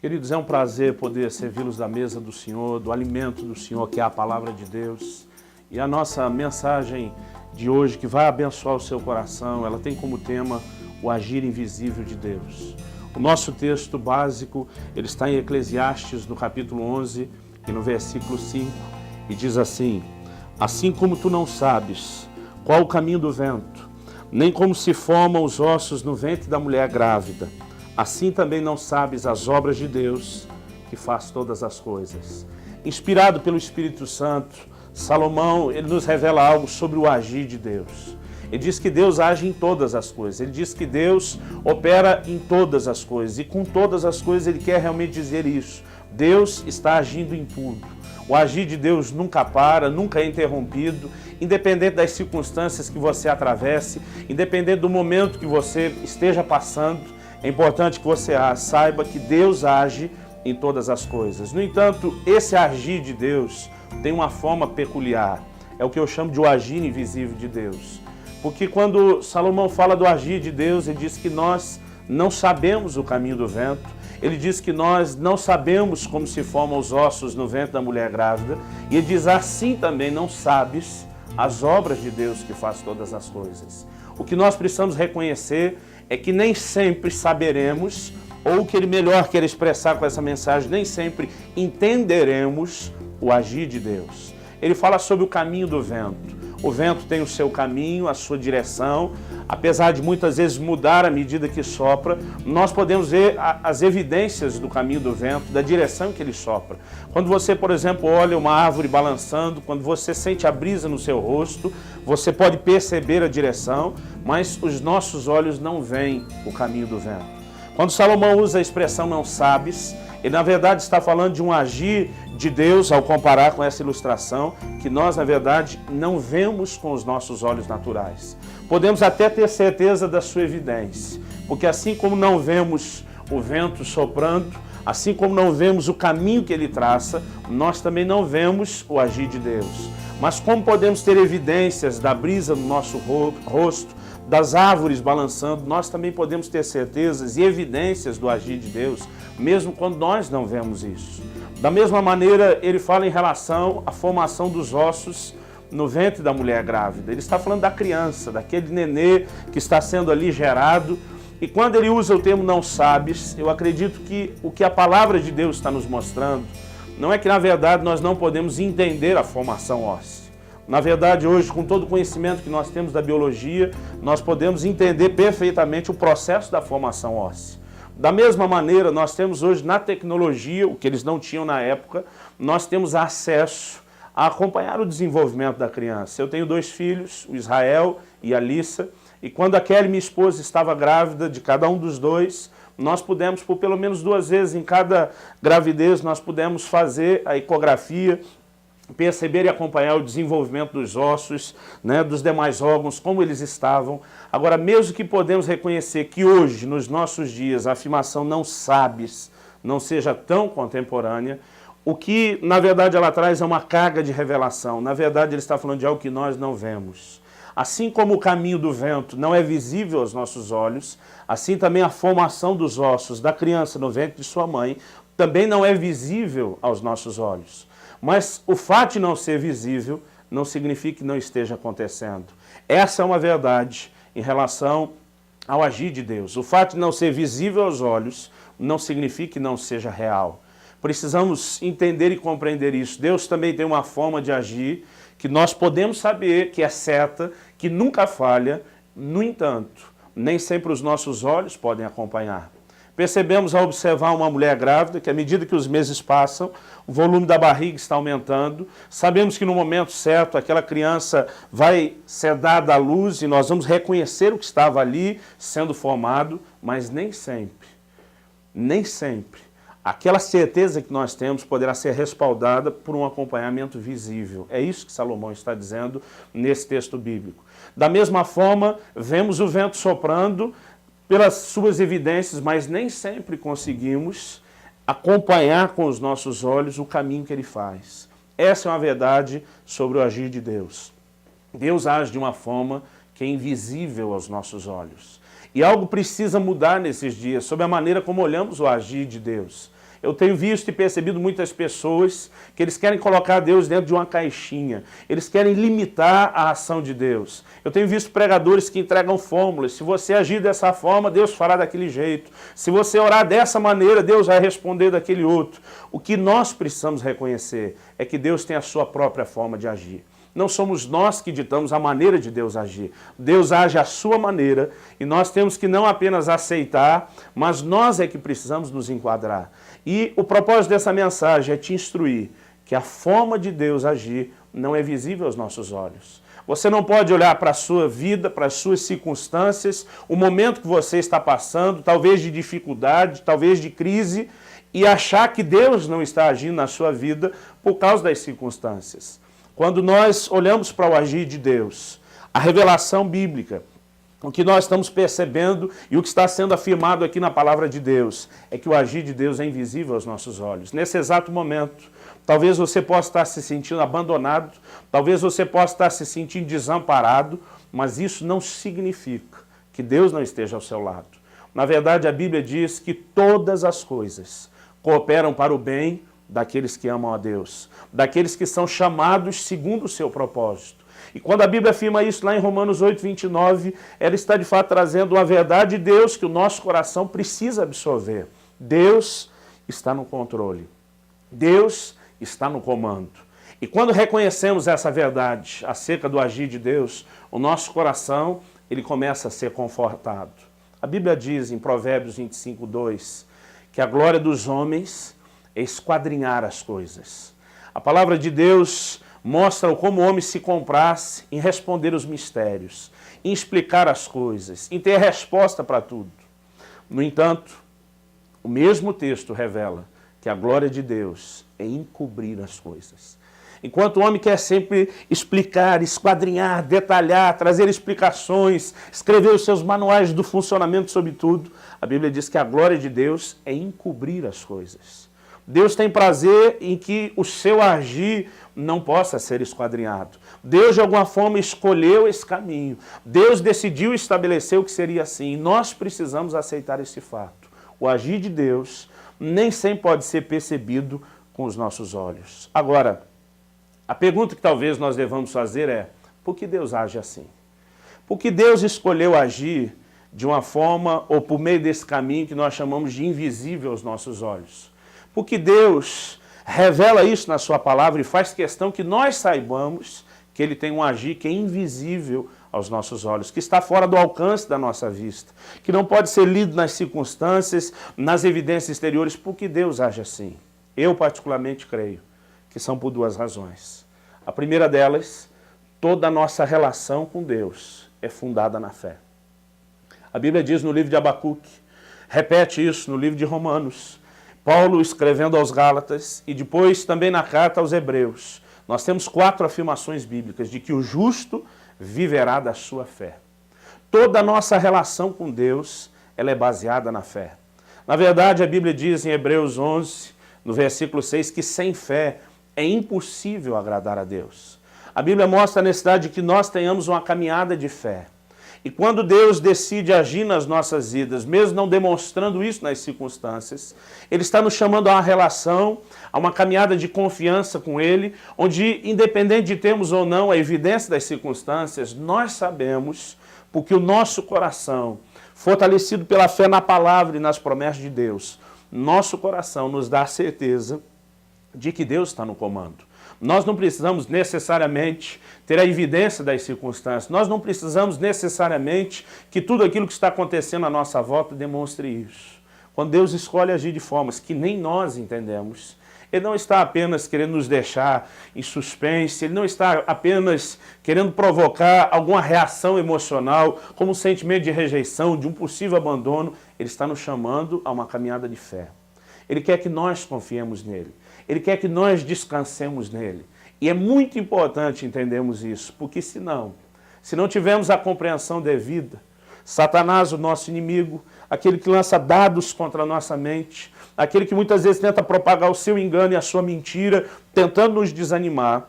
Queridos, é um prazer poder servi-los da mesa do Senhor, do alimento do Senhor, que é a palavra de Deus. E a nossa mensagem de hoje, que vai abençoar o seu coração, ela tem como tema o agir invisível de Deus. O nosso texto básico, ele está em Eclesiastes, no capítulo 11, e no versículo 5, e diz assim: assim como tu não sabes qual o caminho do vento, nem como se formam os ossos no ventre da mulher grávida, assim também não sabes as obras de Deus, que faz todas as coisas. Inspirado pelo Espírito Santo, Salomão, ele nos revela algo sobre o agir de Deus. Ele diz que Deus age em todas as coisas. Ele diz que Deus opera em todas as coisas. E com todas as coisas ele quer realmente dizer isso. Deus está agindo em tudo. O agir de Deus nunca para, nunca é interrompido, independente das circunstâncias que você atravesse, independente do momento que você esteja passando. É importante que você saiba que Deus age em todas as coisas. No entanto, esse agir de Deus tem uma forma peculiar. É o que eu chamo de o agir invisível de Deus. Porque quando Salomão fala do agir de Deus, ele diz que nós não sabemos o caminho do vento. Ele diz que nós não sabemos como se formam os ossos no ventre da mulher grávida. E ele diz, assim também não sabes as obras de Deus que faz todas as coisas. O que nós precisamos reconhecer é que nem sempre saberemos, ou o que ele melhor quer expressar com essa mensagem, nem sempre entenderemos o agir de Deus. Ele fala sobre o caminho do vento. O vento tem o seu caminho, a sua direção. Apesar de muitas vezes mudar à medida que sopra, nós podemos ver as evidências do caminho do vento, da direção que ele sopra. Quando você, por exemplo, olha uma árvore balançando, quando você sente a brisa no seu rosto, você pode perceber a direção, mas os nossos olhos não veem o caminho do vento. Quando Salomão usa a expressão não sabes, ele na verdade está falando de um agir de Deus, ao comparar com essa ilustração, que nós na verdade não vemos com os nossos olhos naturais. Podemos até ter certeza da sua evidência, porque assim como não vemos o vento soprando, assim como não vemos o caminho que ele traça, nós também não vemos o agir de Deus. Mas como podemos ter evidências da brisa no nosso rosto, das árvores balançando, nós também podemos ter certezas e evidências do agir de Deus, mesmo quando nós não vemos isso. Da mesma maneira, ele fala em relação à formação dos ossos no ventre da mulher grávida. Ele está falando da criança, daquele nenê que está sendo ali gerado. E quando ele usa o termo não sabes, eu acredito que o que a palavra de Deus está nos mostrando não é que, na verdade, nós não podemos entender a formação óssea. Na verdade, hoje, com todo o conhecimento que nós temos da biologia, nós podemos entender perfeitamente o processo da formação óssea. Da mesma maneira, nós temos hoje na tecnologia, o que eles não tinham na época, nós temos acesso a acompanhar o desenvolvimento da criança. Eu tenho 2 filhos, o Israel e a Alissa, e quando a Kelly, minha esposa, estava grávida de cada um dos 2, nós pudemos, por pelo menos 2 vezes em cada gravidez, nós pudemos fazer a ecografia, perceber e acompanhar o desenvolvimento dos ossos, dos demais órgãos, como eles estavam. Agora, mesmo que podemos reconhecer que hoje, nos nossos dias, a afirmação não sabes, não seja tão contemporânea, o que, na verdade, ela traz é uma carga de revelação. Na verdade, ele está falando de algo que nós não vemos. Assim como o caminho do vento não é visível aos nossos olhos, assim também a formação dos ossos da criança no ventre de sua mãe também não é visível aos nossos olhos. Mas o fato de não ser visível não significa que não esteja acontecendo. Essa é uma verdade em relação ao agir de Deus. O fato de não ser visível aos olhos não significa que não seja real. Precisamos entender e compreender isso. Deus também tem uma forma de agir que nós podemos saber que é certa, que nunca falha, no entanto, nem sempre os nossos olhos podem acompanhar. Percebemos ao observar uma mulher grávida que à medida que os meses passam, o volume da barriga está aumentando. Sabemos que no momento certo aquela criança vai ser dada à luz e nós vamos reconhecer o que estava ali sendo formado, mas nem sempre, aquela certeza que nós temos poderá ser respaldada por um acompanhamento visível. É isso que Salomão está dizendo nesse texto bíblico. Da mesma forma, vemos o vento soprando pelas suas evidências, mas nem sempre conseguimos acompanhar com os nossos olhos o caminho que ele faz. Essa é uma verdade sobre o agir de Deus. Deus age de uma forma que é invisível aos nossos olhos. E algo precisa mudar nesses dias sobre a maneira como olhamos o agir de Deus. Eu tenho visto e percebido muitas pessoas que eles querem colocar Deus dentro de uma caixinha. Eles querem limitar a ação de Deus. Eu tenho visto pregadores que entregam fórmulas. Se você agir dessa forma, Deus fará daquele jeito. Se você orar dessa maneira, Deus vai responder daquele outro. O que nós precisamos reconhecer é que Deus tem a sua própria forma de agir. Não somos nós que ditamos a maneira de Deus agir. Deus age à sua maneira e nós temos que não apenas aceitar, mas nós é que precisamos nos enquadrar. E o propósito dessa mensagem é te instruir que a forma de Deus agir não é visível aos nossos olhos. Você não pode olhar para a sua vida, para as suas circunstâncias, o momento que você está passando, talvez de dificuldade, talvez de crise, e achar que Deus não está agindo na sua vida por causa das circunstâncias. Quando nós olhamos para o agir de Deus, a revelação bíblica, o que nós estamos percebendo e o que está sendo afirmado aqui na palavra de Deus, é que o agir de Deus é invisível aos nossos olhos. Nesse exato momento, talvez você possa estar se sentindo abandonado, talvez você possa estar se sentindo desamparado, mas isso não significa que Deus não esteja ao seu lado. Na verdade, a Bíblia diz que todas as coisas cooperam para o bem daqueles que amam a Deus, daqueles que são chamados segundo o seu propósito. E quando a Bíblia afirma isso lá em Romanos 8, 29, ela está de fato trazendo uma verdade de Deus que o nosso coração precisa absorver. Deus está no controle. Deus está no comando. E quando reconhecemos essa verdade acerca do agir de Deus, o nosso coração ele começa a ser confortado. A Bíblia diz em Provérbios 25, 2, que a glória dos homens é esquadrinhar as coisas. A palavra de Deus mostra como o homem se compraz em responder os mistérios, em explicar as coisas, em ter resposta para tudo. No entanto, o mesmo texto revela que a glória de Deus é encobrir as coisas. Enquanto o homem quer sempre explicar, esquadrinhar, detalhar, trazer explicações, escrever os seus manuais do funcionamento sobre tudo, a Bíblia diz que a glória de Deus é encobrir as coisas. Deus tem prazer em que o seu agir não possa ser esquadrinhado. Deus, de alguma forma, escolheu esse caminho. Deus decidiu estabelecer o que seria assim. E nós precisamos aceitar esse fato. O agir de Deus nem sempre pode ser percebido com os nossos olhos. Agora, a pergunta que talvez nós devamos fazer é: por que Deus age assim? Por que Deus escolheu agir de uma forma ou por meio desse caminho que nós chamamos de invisível aos nossos olhos? Porque Deus revela isso na sua palavra e faz questão que nós saibamos que Ele tem um agir que é invisível aos nossos olhos, que está fora do alcance da nossa vista, que não pode ser lido nas circunstâncias, nas evidências exteriores. Porque Deus age assim? Eu particularmente creio que são por duas razões. A primeira delas, toda a nossa relação com Deus é fundada na fé. A Bíblia diz no livro de Abacuque, repete isso no livro de Romanos, Paulo escrevendo aos Gálatas e depois também na carta aos Hebreus. Nós temos 4 afirmações bíblicas de que o justo viverá da sua fé. Toda a nossa relação com Deus, ela é baseada na fé. Na verdade, a Bíblia diz em Hebreus 11, no versículo 6, que sem fé é impossível agradar a Deus. A Bíblia mostra a necessidade de que nós tenhamos uma caminhada de fé. E quando Deus decide agir nas nossas vidas, mesmo não demonstrando isso nas circunstâncias, Ele está nos chamando a uma relação, a uma caminhada de confiança com Ele, onde, independente de termos ou não a evidência das circunstâncias, nós sabemos, porque o nosso coração, fortalecido pela fé na palavra e nas promessas de Deus, nosso coração nos dá a certeza de que Deus está no comando. Nós não precisamos necessariamente ter a evidência das circunstâncias. Nós não precisamos necessariamente que tudo aquilo que está acontecendo à nossa volta demonstre isso. Quando Deus escolhe agir de formas que nem nós entendemos, Ele não está apenas querendo nos deixar em suspense, Ele não está apenas querendo provocar alguma reação emocional, como um sentimento de rejeição, de um possível abandono. Ele está nos chamando a uma caminhada de fé. Ele quer que nós confiemos nele. Ele quer que nós descansemos nele. E é muito importante entendermos isso, porque se não tivermos a compreensão devida, Satanás, o nosso inimigo, aquele que lança dados contra a nossa mente, aquele que muitas vezes tenta propagar o seu engano e a sua mentira, tentando nos desanimar,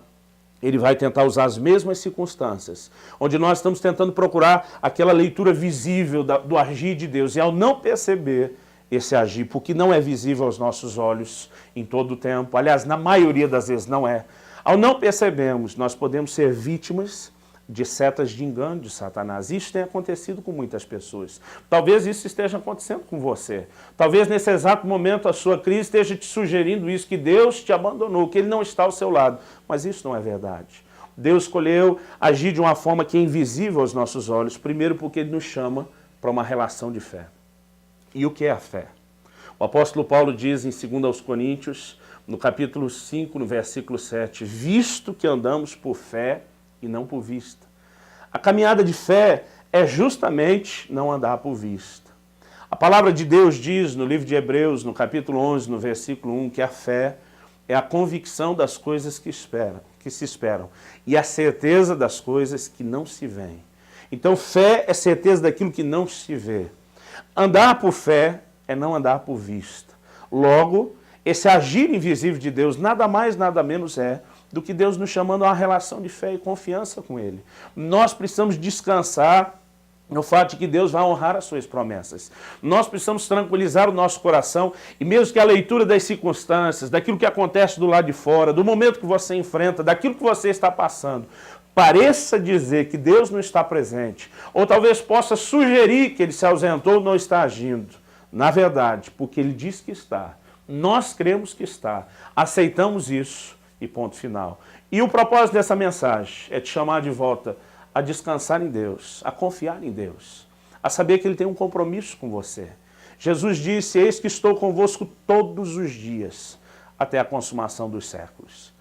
ele vai tentar usar as mesmas circunstâncias, onde nós estamos tentando procurar aquela leitura visível do agir de Deus, e ao não perceber, esse agir, porque não é visível aos nossos olhos em todo o tempo. Aliás, na maioria das vezes não é. Ao não percebermos, nós podemos ser vítimas de setas de engano de Satanás. Isso tem acontecido com muitas pessoas. Talvez isso esteja acontecendo com você. Talvez nesse exato momento a sua crise esteja te sugerindo isso, que Deus te abandonou, que Ele não está ao seu lado. Mas isso não é verdade. Deus escolheu agir de uma forma que é invisível aos nossos olhos, primeiro porque Ele nos chama para uma relação de fé. E o que é a fé? O apóstolo Paulo diz em 2 Coríntios, no capítulo 5, no versículo 7, visto que andamos por fé e não por vista. A caminhada de fé é justamente não andar por vista. A palavra de Deus diz no livro de Hebreus, no capítulo 11, no versículo 1, que a fé é a convicção das coisas que se esperam e a certeza das coisas que não se veem. Então, fé é certeza daquilo que não se vê. Andar por fé é não andar por vista. Logo, esse agir invisível de Deus nada mais, nada menos é do que Deus nos chamando a uma relação de fé e confiança com Ele. Nós precisamos descansar no fato de que Deus vai honrar as suas promessas. Nós precisamos tranquilizar o nosso coração e mesmo que a leitura das circunstâncias, daquilo que acontece do lado de fora, do momento que você enfrenta, daquilo que você está passando, pareça dizer que Deus não está presente, ou talvez possa sugerir que Ele se ausentou ou não está agindo. Na verdade, porque Ele diz que está, nós cremos que está, aceitamos isso e ponto final. E o propósito dessa mensagem é te chamar de volta a descansar em Deus, a confiar em Deus, a saber que Ele tem um compromisso com você. Jesus disse, eis que estou convosco todos os dias, até a consumação dos séculos.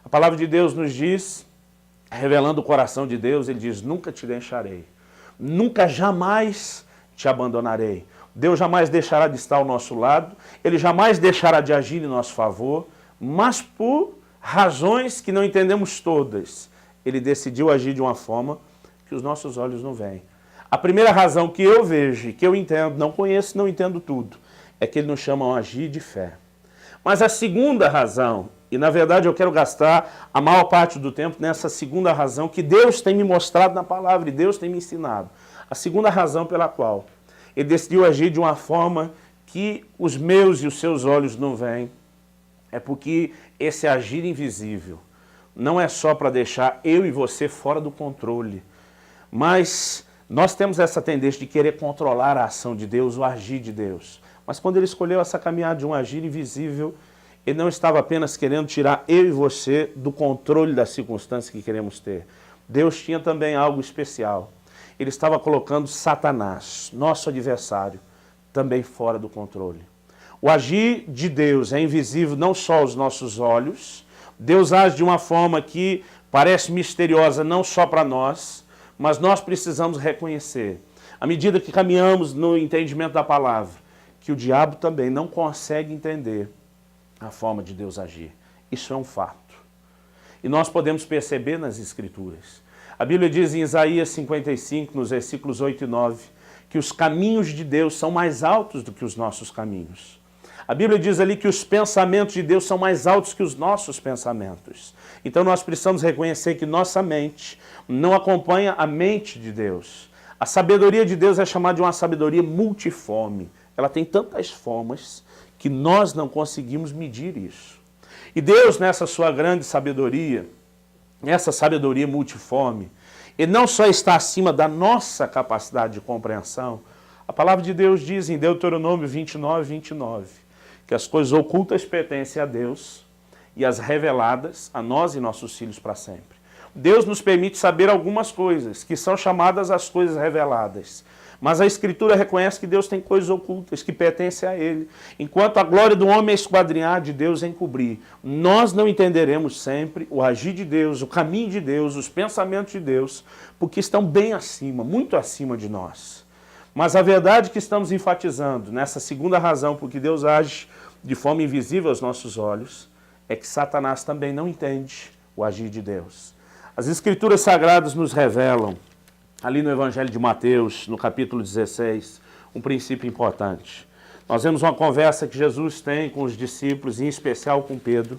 A palavra de Deus nos diz, revelando o coração de Deus, Ele diz, nunca te deixarei, nunca jamais te abandonarei. Deus jamais deixará de estar ao nosso lado, Ele jamais deixará de agir em nosso favor, mas por razões que não entendemos todas, Ele decidiu agir de uma forma que os nossos olhos não veem. A primeira razão que eu vejo, que eu entendo, não conheço, não entendo tudo, é que Ele nos chama a agir de fé. Mas a segunda razão, e na verdade eu quero gastar a maior parte do tempo nessa segunda razão que Deus tem me mostrado na palavra e Deus tem me ensinado. A segunda razão pela qual Ele decidiu agir de uma forma que os meus e os seus olhos não veem, é porque esse agir invisível não é só para deixar eu e você fora do controle, mas nós temos essa tendência de querer controlar a ação de Deus, o agir de Deus. Mas quando Ele escolheu essa caminhada de um agir invisível, Ele não estava apenas querendo tirar eu e você do controle das circunstâncias que queremos ter. Deus tinha também algo especial. Ele estava colocando Satanás, nosso adversário, também fora do controle. O agir de Deus é invisível não só aos nossos olhos, Deus age de uma forma que parece misteriosa não só para nós, mas nós precisamos reconhecer, à medida que caminhamos no entendimento da palavra, que o diabo também não consegue entender a forma de Deus agir. Isso é um fato. E nós podemos perceber nas Escrituras. A Bíblia diz em Isaías 55, nos versículos 8 e 9, que os caminhos de Deus são mais altos do que os nossos caminhos. A Bíblia diz ali que os pensamentos de Deus são mais altos que os nossos pensamentos. Então nós precisamos reconhecer que nossa mente não acompanha a mente de Deus. A sabedoria de Deus é chamada de uma sabedoria multiforme. Ela tem tantas formas que nós não conseguimos medir isso. E Deus, nessa sua grande sabedoria, essa sabedoria multiforme, Ele não só está acima da nossa capacidade de compreensão. A palavra de Deus diz em Deuteronômio 29, 29, que as coisas ocultas pertencem a Deus e as reveladas a nós e nossos filhos para sempre. Deus nos permite saber algumas coisas, que são chamadas as coisas reveladas. Mas a Escritura reconhece que Deus tem coisas ocultas que pertencem a Ele. Enquanto a glória do homem é esquadrinhar, de Deus é encobrir. Nós não entenderemos sempre o agir de Deus, o caminho de Deus, os pensamentos de Deus, porque estão bem acima, muito acima de nós. Mas a verdade que estamos enfatizando, nessa segunda razão por que Deus age de forma invisível aos nossos olhos, é que Satanás também não entende o agir de Deus. As Escrituras Sagradas nos revelam, ali no Evangelho de Mateus, no capítulo 16, um princípio importante. Nós vemos uma conversa que Jesus tem com os discípulos, em especial com Pedro,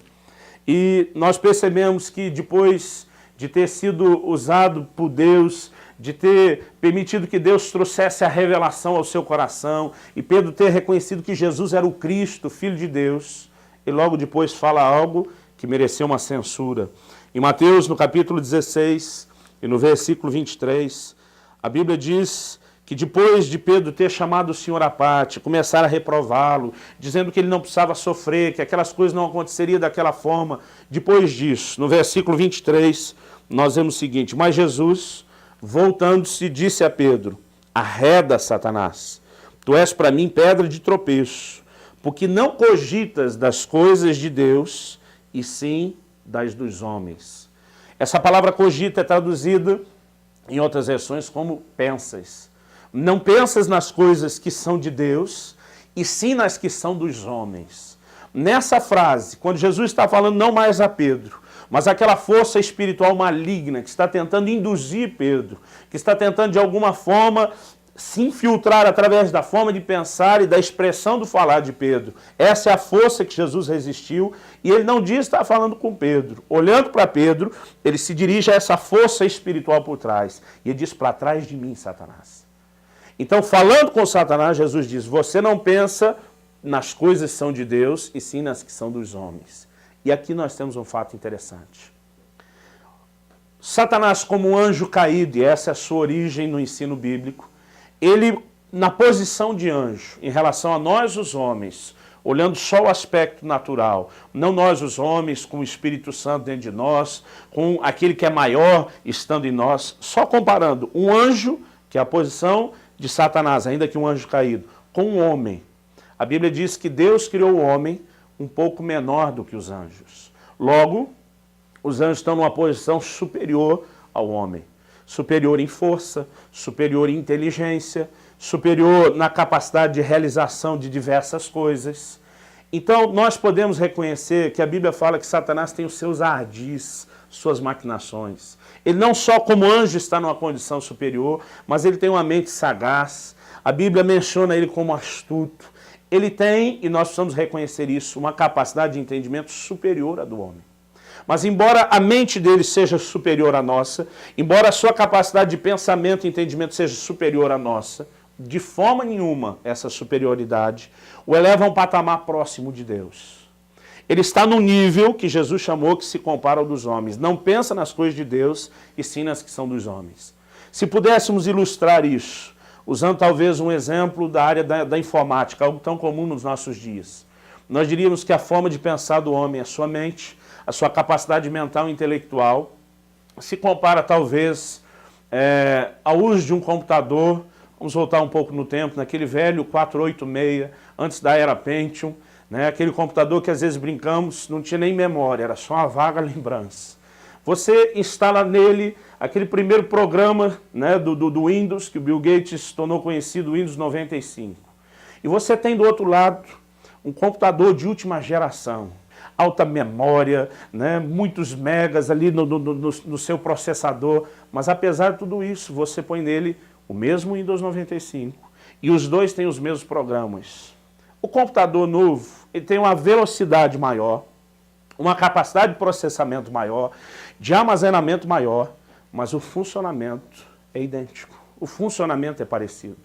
e nós percebemos que depois de ter sido usado por Deus de ter permitido que Deus trouxesse a revelação ao seu coração, e Pedro ter reconhecido que Jesus era o Cristo, Filho de Deus, e logo depois fala algo que mereceu uma censura. Em Mateus, no capítulo 16, e no versículo 23, a Bíblia diz que depois de Pedro ter chamado o Senhor à parte, começar a reprová-lo, dizendo que ele não precisava sofrer, que aquelas coisas não aconteceriam daquela forma, depois disso, no versículo 23, nós vemos o seguinte: mas Jesus, voltando-se, disse a Pedro: arreda, Satanás, tu és para mim pedra de tropeço, porque não cogitas das coisas de Deus, e sim das dos homens. Essa palavra cogita é traduzida em outras versões como pensas. Não pensas nas coisas que são de Deus, e sim nas que são dos homens. Nessa frase, quando Jesus está falando não mais a Pedro, mas aquela força espiritual maligna que está tentando induzir Pedro, que está tentando de alguma forma se infiltrar através da forma de pensar e da expressão do falar de Pedro. Essa é a força que Jesus resistiu, e ele não diz estar falando com Pedro. Olhando para Pedro, ele se dirige a essa força espiritual por trás, e ele diz: para trás de mim, Satanás. Então, falando com Satanás, Jesus diz: você não pensa nas coisas que são de Deus, e sim nas que são dos homens. E aqui nós temos um fato interessante. Satanás, como um anjo caído, e essa é a sua origem no ensino bíblico, ele, na posição de anjo, em relação a nós os homens, olhando só o aspecto natural, não nós os homens, com o Espírito Santo dentro de nós, com aquele que é maior estando em nós, só comparando um anjo, que é a posição de Satanás, ainda que um anjo caído, com um homem. A Bíblia diz que Deus criou o homem um pouco menor do que os anjos. Logo, os anjos estão numa posição superior ao homem. Superior em força, superior em inteligência, superior na capacidade de realização de diversas coisas. Então, nós podemos reconhecer que a Bíblia fala que Satanás tem os seus ardis, suas maquinações. Ele não só como anjo está numa condição superior, mas ele tem uma mente sagaz. A Bíblia menciona ele como astuto. Ele tem, e nós precisamos reconhecer isso, uma capacidade de entendimento superior à do homem. Mas embora a mente dele seja superior à nossa, embora a sua capacidade de pensamento e entendimento seja superior à nossa, de forma nenhuma essa superioridade o eleva a um patamar próximo de Deus. Ele está no nível que Jesus chamou que se compara ao dos homens. Não pensa nas coisas de Deus, e sim nas que são dos homens. Se pudéssemos ilustrar isso, usando talvez um exemplo da área da informática, algo tão comum nos nossos dias, nós diríamos que a forma de pensar do homem, a sua mente, a sua capacidade mental e intelectual, se compara talvez ao uso de um computador. Vamos voltar um pouco no tempo, naquele velho 486, antes da era Pentium, né? Aquele computador que às vezes brincamos, não tinha nem memória, era só uma vaga lembrança. Você instala nele aquele primeiro programa, né, do Windows, que o Bill Gates tornou conhecido, o Windows 95. E você tem do outro lado um computador de última geração, alta memória, né, muitos megas ali no seu processador, mas apesar de tudo isso, você põe nele o mesmo Windows 95 e os dois têm os mesmos programas. O computador novo, ele tem uma velocidade maior, uma capacidade de processamento maior, de armazenamento maior, mas o funcionamento é idêntico, o funcionamento é parecido.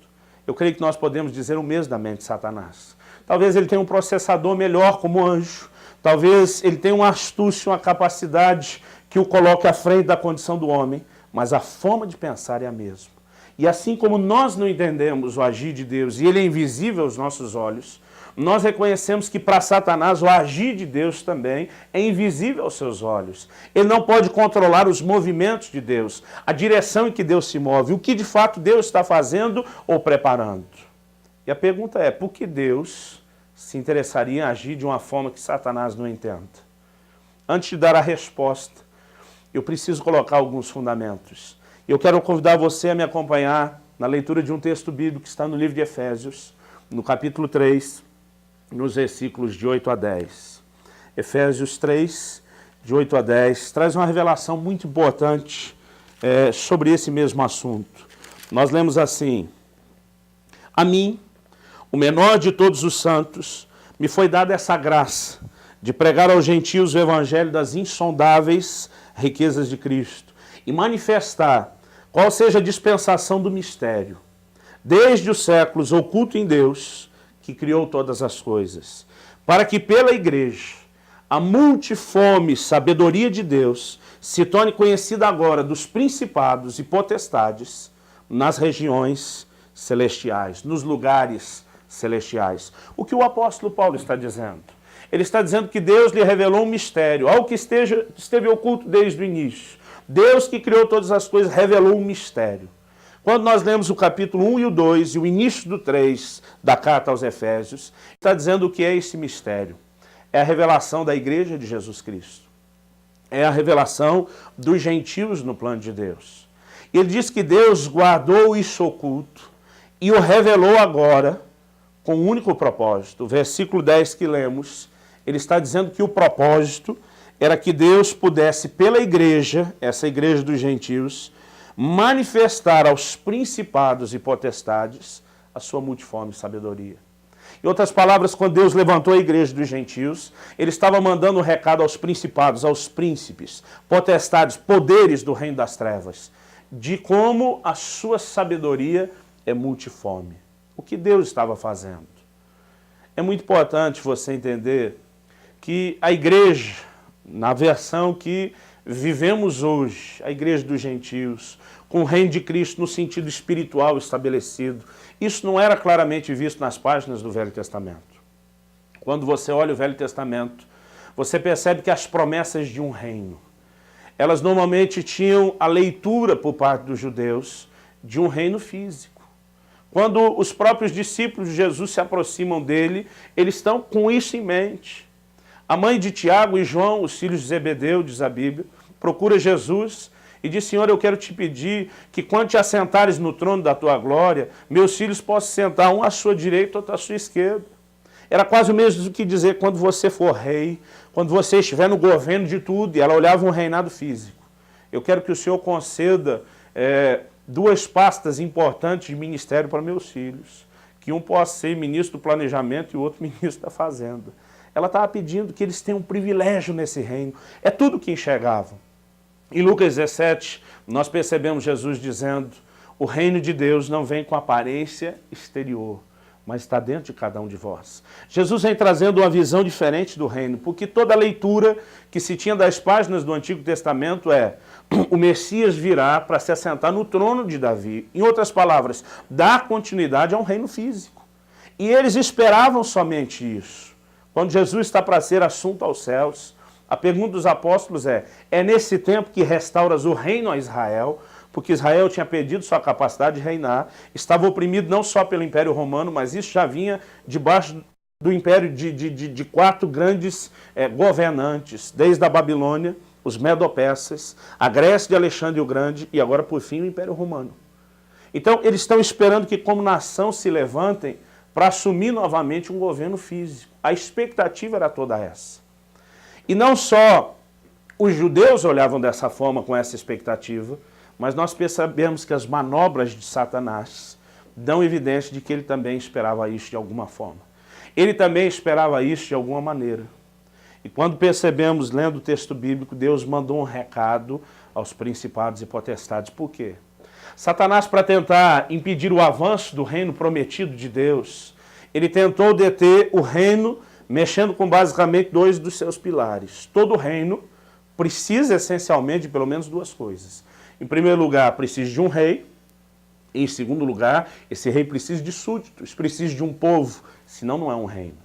Eu creio que nós podemos dizer o mesmo da mente de Satanás. Talvez ele tenha um processador melhor como anjo, talvez ele tenha uma astúcia, uma capacidade que o coloque à frente da condição do homem, mas a forma de pensar é a mesma. E assim como nós não entendemos o agir de Deus e ele é invisível aos nossos olhos, nós reconhecemos que para Satanás o agir de Deus também é invisível aos seus olhos. Ele não pode controlar os movimentos de Deus, a direção em que Deus se move, o que de fato Deus está fazendo ou preparando. E a pergunta é, por que Deus se interessaria em agir de uma forma que Satanás não entenda? Antes de dar a resposta, eu preciso colocar alguns fundamentos. Eu quero convidar você a me acompanhar na leitura de um texto bíblico que está no livro de Efésios, no capítulo 3, nos versículos de 8 a 10. Efésios 3, de 8 a 10, traz uma revelação muito importante sobre esse mesmo assunto. Nós lemos assim: a mim, o menor de todos os santos, me foi dada essa graça de pregar aos gentios o evangelho das insondáveis riquezas de Cristo e manifestar qual seja a dispensação do mistério, desde os séculos oculto em Deus, que criou todas as coisas, para que pela igreja a multiforme sabedoria de Deus se torne conhecida agora dos principados e potestades nas regiões celestiais, nos lugares celestiais. O que o apóstolo Paulo está dizendo? Ele está dizendo que Deus lhe revelou um mistério, algo que esteve oculto desde o início. Deus que criou todas as coisas revelou um mistério. Quando nós lemos o capítulo 1 e o 2 e o início do 3 da carta aos Efésios, está dizendo o que é esse mistério. É a revelação da igreja de Jesus Cristo. É a revelação dos gentios no plano de Deus. Ele diz que Deus guardou isso oculto e o revelou agora com um único propósito. O versículo 10 que lemos, ele está dizendo que o propósito era que Deus pudesse, pela igreja, essa igreja dos gentios, manifestar aos principados e potestades a sua multiforme sabedoria. Em outras palavras, quando Deus levantou a igreja dos gentios, ele estava mandando um recado aos principados, aos príncipes, potestades, poderes do reino das trevas, de como a sua sabedoria é multiforme. O que Deus estava fazendo? É muito importante você entender que a igreja, na versão que vivemos hoje, a igreja dos gentios, com o reino de Cristo no sentido espiritual estabelecido, isso não era claramente visto nas páginas do Velho Testamento. Quando você olha o Velho Testamento, você percebe que as promessas de um reino, elas normalmente tinham a leitura por parte dos judeus de um reino físico. Quando os próprios discípulos de Jesus se aproximam dele, eles estão com isso em mente. A mãe de Tiago e João, os filhos de Zebedeu, diz a Bíblia, procura Jesus e diz: Senhor, eu quero te pedir que quando te assentares no trono da tua glória, meus filhos possam sentar um à sua direita, outro à sua esquerda. Era quase o mesmo do que dizer: quando você for rei, quando você estiver no governo de tudo, e ela olhava um reinado físico. Eu quero que o Senhor conceda duas pastas importantes de ministério para meus filhos, que um possa ser ministro do planejamento e o outro ministro da fazenda. Ela estava pedindo que eles tenham um privilégio nesse reino. É tudo o que enxergavam. Em Lucas 17, nós percebemos Jesus dizendo: o reino de Deus não vem com aparência exterior, mas está dentro de cada um de vós. Jesus vem trazendo uma visão diferente do reino, porque toda a leitura que se tinha das páginas do Antigo Testamento o Messias virá para se assentar no trono de Davi. Em outras palavras, dar continuidade a um reino físico. E eles esperavam somente isso. Quando Jesus está para ser assunto aos céus, a pergunta dos apóstolos é nesse tempo que restauras o reino a Israel? Porque Israel tinha perdido sua capacidade de reinar, estava oprimido não só pelo Império Romano, mas isso já vinha debaixo do império de quatro grandes governantes, desde a Babilônia, os Medo-Persas, a Grécia de Alexandre o Grande e agora, por fim, o Império Romano. Então, eles estão esperando que, como nação, se levantem para assumir novamente um governo físico. A expectativa era toda essa. E não só os judeus olhavam dessa forma, com essa expectativa, mas nós percebemos que as manobras de Satanás dão evidência de que ele também esperava isso de alguma forma. Ele também esperava isso de alguma maneira. E quando percebemos, lendo o texto bíblico, Deus mandou um recado aos principados e potestades. Por quê? Satanás, para tentar impedir o avanço do reino prometido de Deus, ele tentou deter o reino, mexendo com basicamente dois dos seus pilares. Todo reino precisa essencialmente de pelo menos duas coisas. Em primeiro lugar, precisa de um rei. Em segundo lugar, esse rei precisa de súditos, precisa de um povo, senão não é um reino.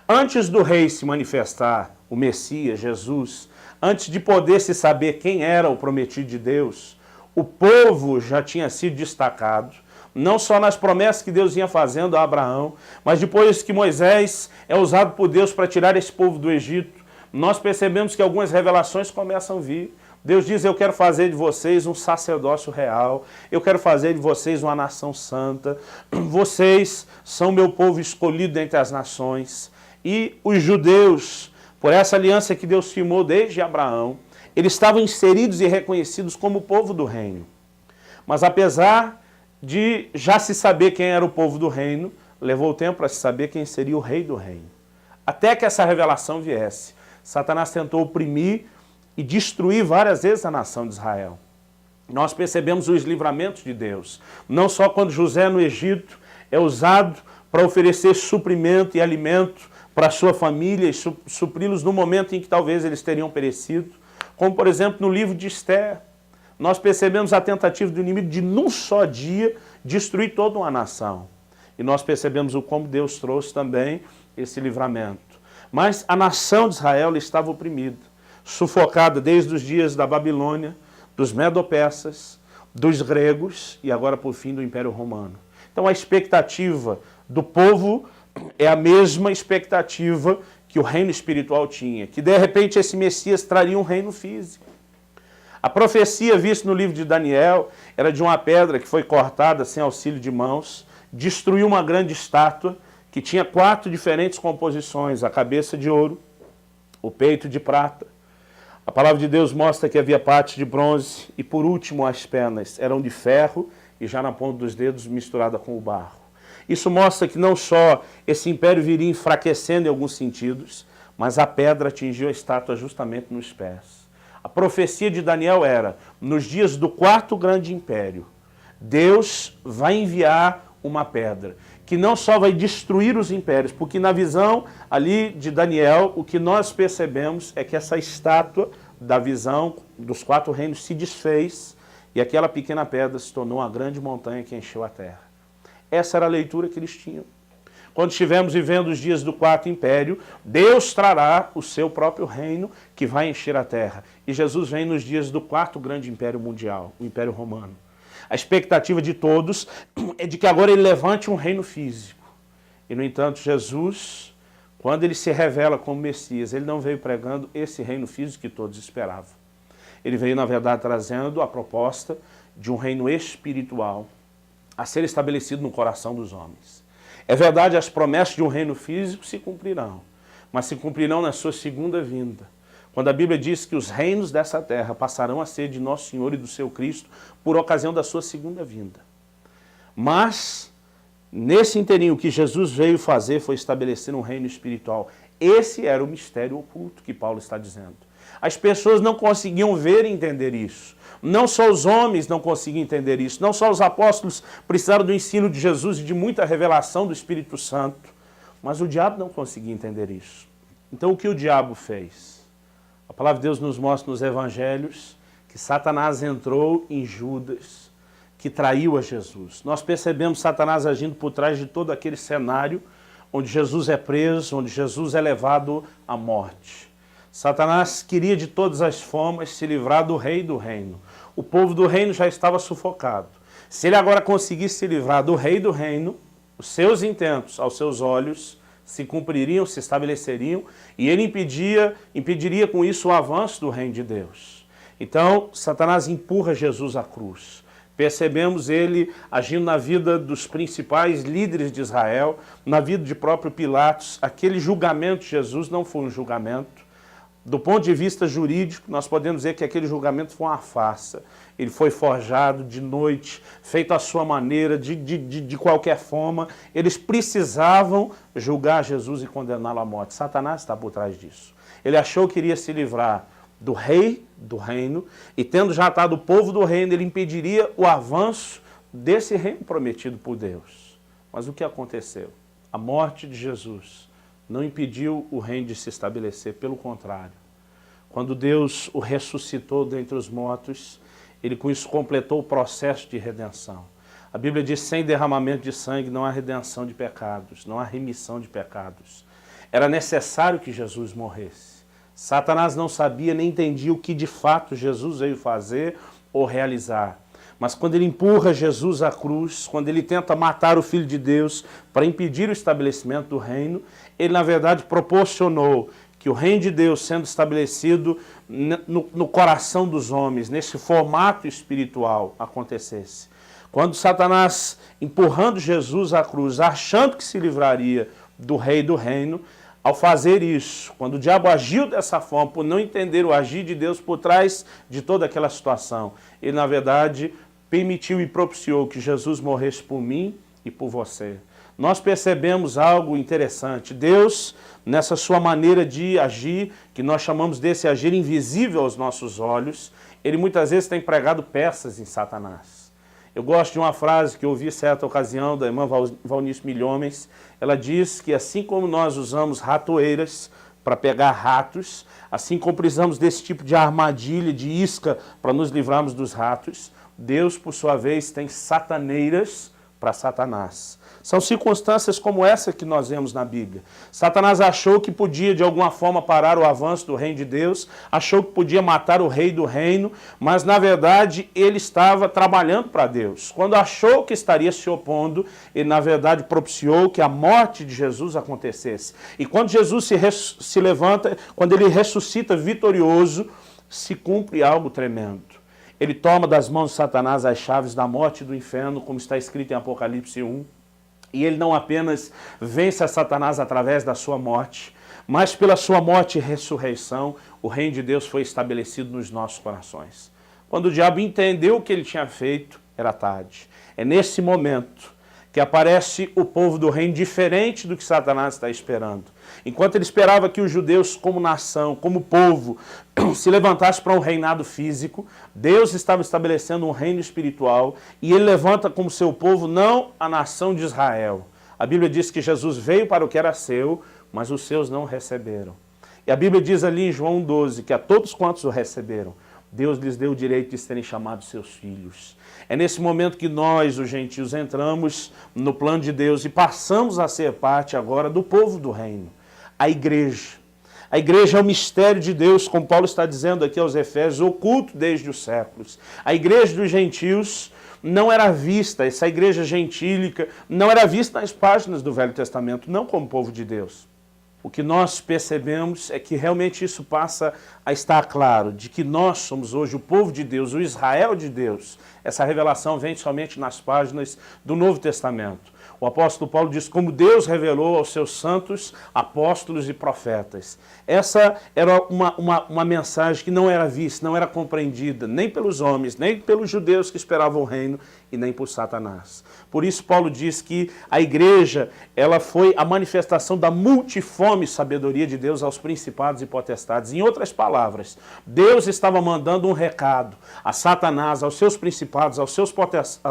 Antes do rei se manifestar, o Messias, Jesus, antes de poder se saber quem era o prometido de Deus, o povo já tinha sido destacado, não só nas promessas que Deus ia fazendo a Abraão, mas depois que Moisés é usado por Deus para tirar esse povo do Egito, nós percebemos que algumas revelações começam a vir. Deus diz: eu quero fazer de vocês um sacerdócio real, eu quero fazer de vocês uma nação santa, vocês são meu povo escolhido dentre as nações. E os judeus, por essa aliança que Deus firmou desde Abraão, eles estavam inseridos e reconhecidos como o povo do reino. Mas apesar de já se saber quem era o povo do reino, levou tempo para se saber quem seria o rei do reino. Até que essa revelação viesse, Satanás tentou oprimir e destruir várias vezes a nação de Israel. nós percebemos os livramentos de Deus. Não só quando José no Egito é usado para oferecer suprimento e alimento para a sua família e supri-los no momento em que talvez eles teriam perecido, como por exemplo no livro de Esther, nós percebemos a tentativa do inimigo de num só dia destruir toda uma nação. E nós percebemos o como Deus trouxe também esse livramento. Mas a nação de Israel estava oprimida, sufocada desde os dias da Babilônia, dos Medo-Persas, dos gregos e agora por fim do Império Romano. Então a expectativa do povo é a mesma expectativa que o reino espiritual tinha, que de repente esse Messias traria um reino físico. A profecia vista no livro de Daniel era de uma pedra que foi cortada sem auxílio de mãos, destruiu uma grande estátua que tinha 4 diferentes composições, a cabeça de ouro, o peito de prata. A palavra de Deus mostra que havia parte de bronze e por último as pernas eram de ferro e já na ponta dos dedos misturada com o barro. Isso mostra que não só esse império viria enfraquecendo em alguns sentidos, mas a pedra atingiu a estátua justamente nos pés. A profecia de Daniel era, nos dias do 4º grande império, Deus vai enviar uma pedra, que não só vai destruir os impérios, porque na visão ali de Daniel, o que nós percebemos é que essa estátua da visão dos 4 reinos se desfez e aquela pequena pedra se tornou uma grande montanha que encheu a terra. Essa era a leitura que eles tinham. Quando estivermos vivendo os dias do 4º império, Deus trará o seu próprio reino que vai encher a terra. E Jesus vem nos dias do 4º grande império mundial, o Império Romano. A expectativa de todos é de que agora ele levante um reino físico. E, no entanto, Jesus, quando ele se revela como Messias, ele não veio pregando esse reino físico que todos esperavam. Ele veio, na verdade, trazendo a proposta de um reino espiritual a ser estabelecido no coração dos homens. É verdade, as promessas de um reino físico se cumprirão, mas se cumprirão na sua segunda vinda. Quando a Bíblia diz que os reinos dessa terra passarão a ser de Nosso Senhor e do seu Cristo por ocasião da sua segunda vinda. Mas, nesse inteirinho, o que Jesus veio fazer foi estabelecer um reino espiritual. Esse era o mistério oculto que Paulo está dizendo. As pessoas não conseguiam ver e entender isso. Não só os homens não conseguiam entender isso. Não só os apóstolos precisaram do ensino de Jesus e de muita revelação do Espírito Santo. Mas o diabo não conseguia entender isso. Então o que o diabo fez? A palavra de Deus nos mostra nos evangelhos que Satanás entrou em Judas, que traiu a Jesus. Nós percebemos Satanás agindo por trás de todo aquele cenário onde Jesus é preso, onde Jesus é levado à morte. Satanás queria de todas as formas se livrar do rei do reino. O povo do reino já estava sufocado. Se ele agora conseguisse se livrar do rei do reino, os seus intentos aos seus olhos se cumpririam, se estabeleceriam, e ele impediria com isso o avanço do reino de Deus. Então, Satanás empurra Jesus à cruz. Percebemos ele agindo na vida dos principais líderes de Israel, na vida de próprio Pilatos. Aquele julgamento de Jesus não foi um julgamento. Do ponto de vista jurídico, nós podemos dizer que aquele julgamento foi uma farsa. Ele foi forjado de noite, feito à sua maneira, de qualquer forma. Eles precisavam julgar Jesus e condená-lo à morte. Satanás está por trás disso. Ele achou que iria se livrar do rei do reino, e tendo já atado o povo do reino, ele impediria o avanço desse reino prometido por Deus. Mas o que aconteceu? A morte de Jesus não impediu o reino de se estabelecer, pelo contrário. Quando Deus o ressuscitou dentre os mortos, ele com isso completou o processo de redenção. A Bíblia diz, sem derramamento de sangue não há redenção de pecados, não há remissão de pecados. Era necessário que Jesus morresse. Satanás não sabia nem entendia o que de fato Jesus veio fazer ou realizar. Mas quando ele empurra Jesus à cruz, quando ele tenta matar o Filho de Deus para impedir o estabelecimento do reino, ele na verdade proporcionou que o reino de Deus sendo estabelecido no coração dos homens, nesse formato espiritual, acontecesse. Quando Satanás, empurrando Jesus à cruz, achando que se livraria do rei do reino, ao fazer isso, quando o diabo agiu dessa forma, por não entender o agir de Deus por trás de toda aquela situação, ele na verdade permitiu e propiciou que Jesus morresse por mim e por você. Nós percebemos algo interessante. Deus, nessa sua maneira de agir, que nós chamamos desse agir invisível aos nossos olhos, ele muitas vezes tem pregado peças em Satanás. Eu gosto de uma frase que eu ouvi em certa ocasião da irmã Valnice Milhomens. Ela diz que assim como nós usamos ratoeiras para pegar ratos, assim como precisamos desse tipo de armadilha, de isca para nos livrarmos dos ratos, Deus, por sua vez, tem sataneiras para Satanás. São circunstâncias como essa que nós vemos na Bíblia. Satanás achou que podia de alguma forma parar o avanço do reino de Deus, achou que podia matar o rei do reino, mas na verdade ele estava trabalhando para Deus. Quando achou que estaria se opondo, ele na verdade propiciou que a morte de Jesus acontecesse. E quando Jesus se levanta, quando ele ressuscita vitorioso, se cumpre algo tremendo. Ele toma das mãos de Satanás as chaves da morte e do inferno, como está escrito em Apocalipse 1. E ele não apenas vence a Satanás através da sua morte, mas pela sua morte e ressurreição, o reino de Deus foi estabelecido nos nossos corações. Quando o diabo entendeu o que ele tinha feito, era tarde. É nesse momento que aparece o povo do reino diferente do que Satanás está esperando. Enquanto ele esperava que os judeus, como nação, como povo, se levantassem para um reinado físico, Deus estava estabelecendo um reino espiritual e ele levanta como seu povo não a nação de Israel. A Bíblia diz que Jesus veio para o que era seu, mas os seus não receberam. E a Bíblia diz ali em João 12 que a todos quantos o receberam, Deus lhes deu o direito de serem chamados seus filhos. É nesse momento que nós, os gentios, entramos no plano de Deus e passamos a ser parte agora do povo do reino, a igreja. A igreja é o mistério de Deus, como Paulo está dizendo aqui aos Efésios, oculto desde os séculos. A igreja dos gentios não era vista, essa igreja gentílica, não era vista nas páginas do Velho Testamento, não como povo de Deus. O que nós percebemos é que realmente isso passa a estar claro, de que nós somos hoje o povo de Deus, o Israel de Deus. Essa revelação vem somente nas páginas do Novo Testamento. O apóstolo Paulo diz como Deus revelou aos seus santos, apóstolos e profetas. Essa era uma mensagem que não era vista, não era compreendida, nem pelos homens, nem pelos judeus que esperavam o reino, e nem por Satanás. Por isso Paulo diz que a igreja, ela foi a manifestação da multiforme sabedoria de Deus aos principados e potestades. Em outras palavras, Deus estava mandando um recado a Satanás, aos seus principados, às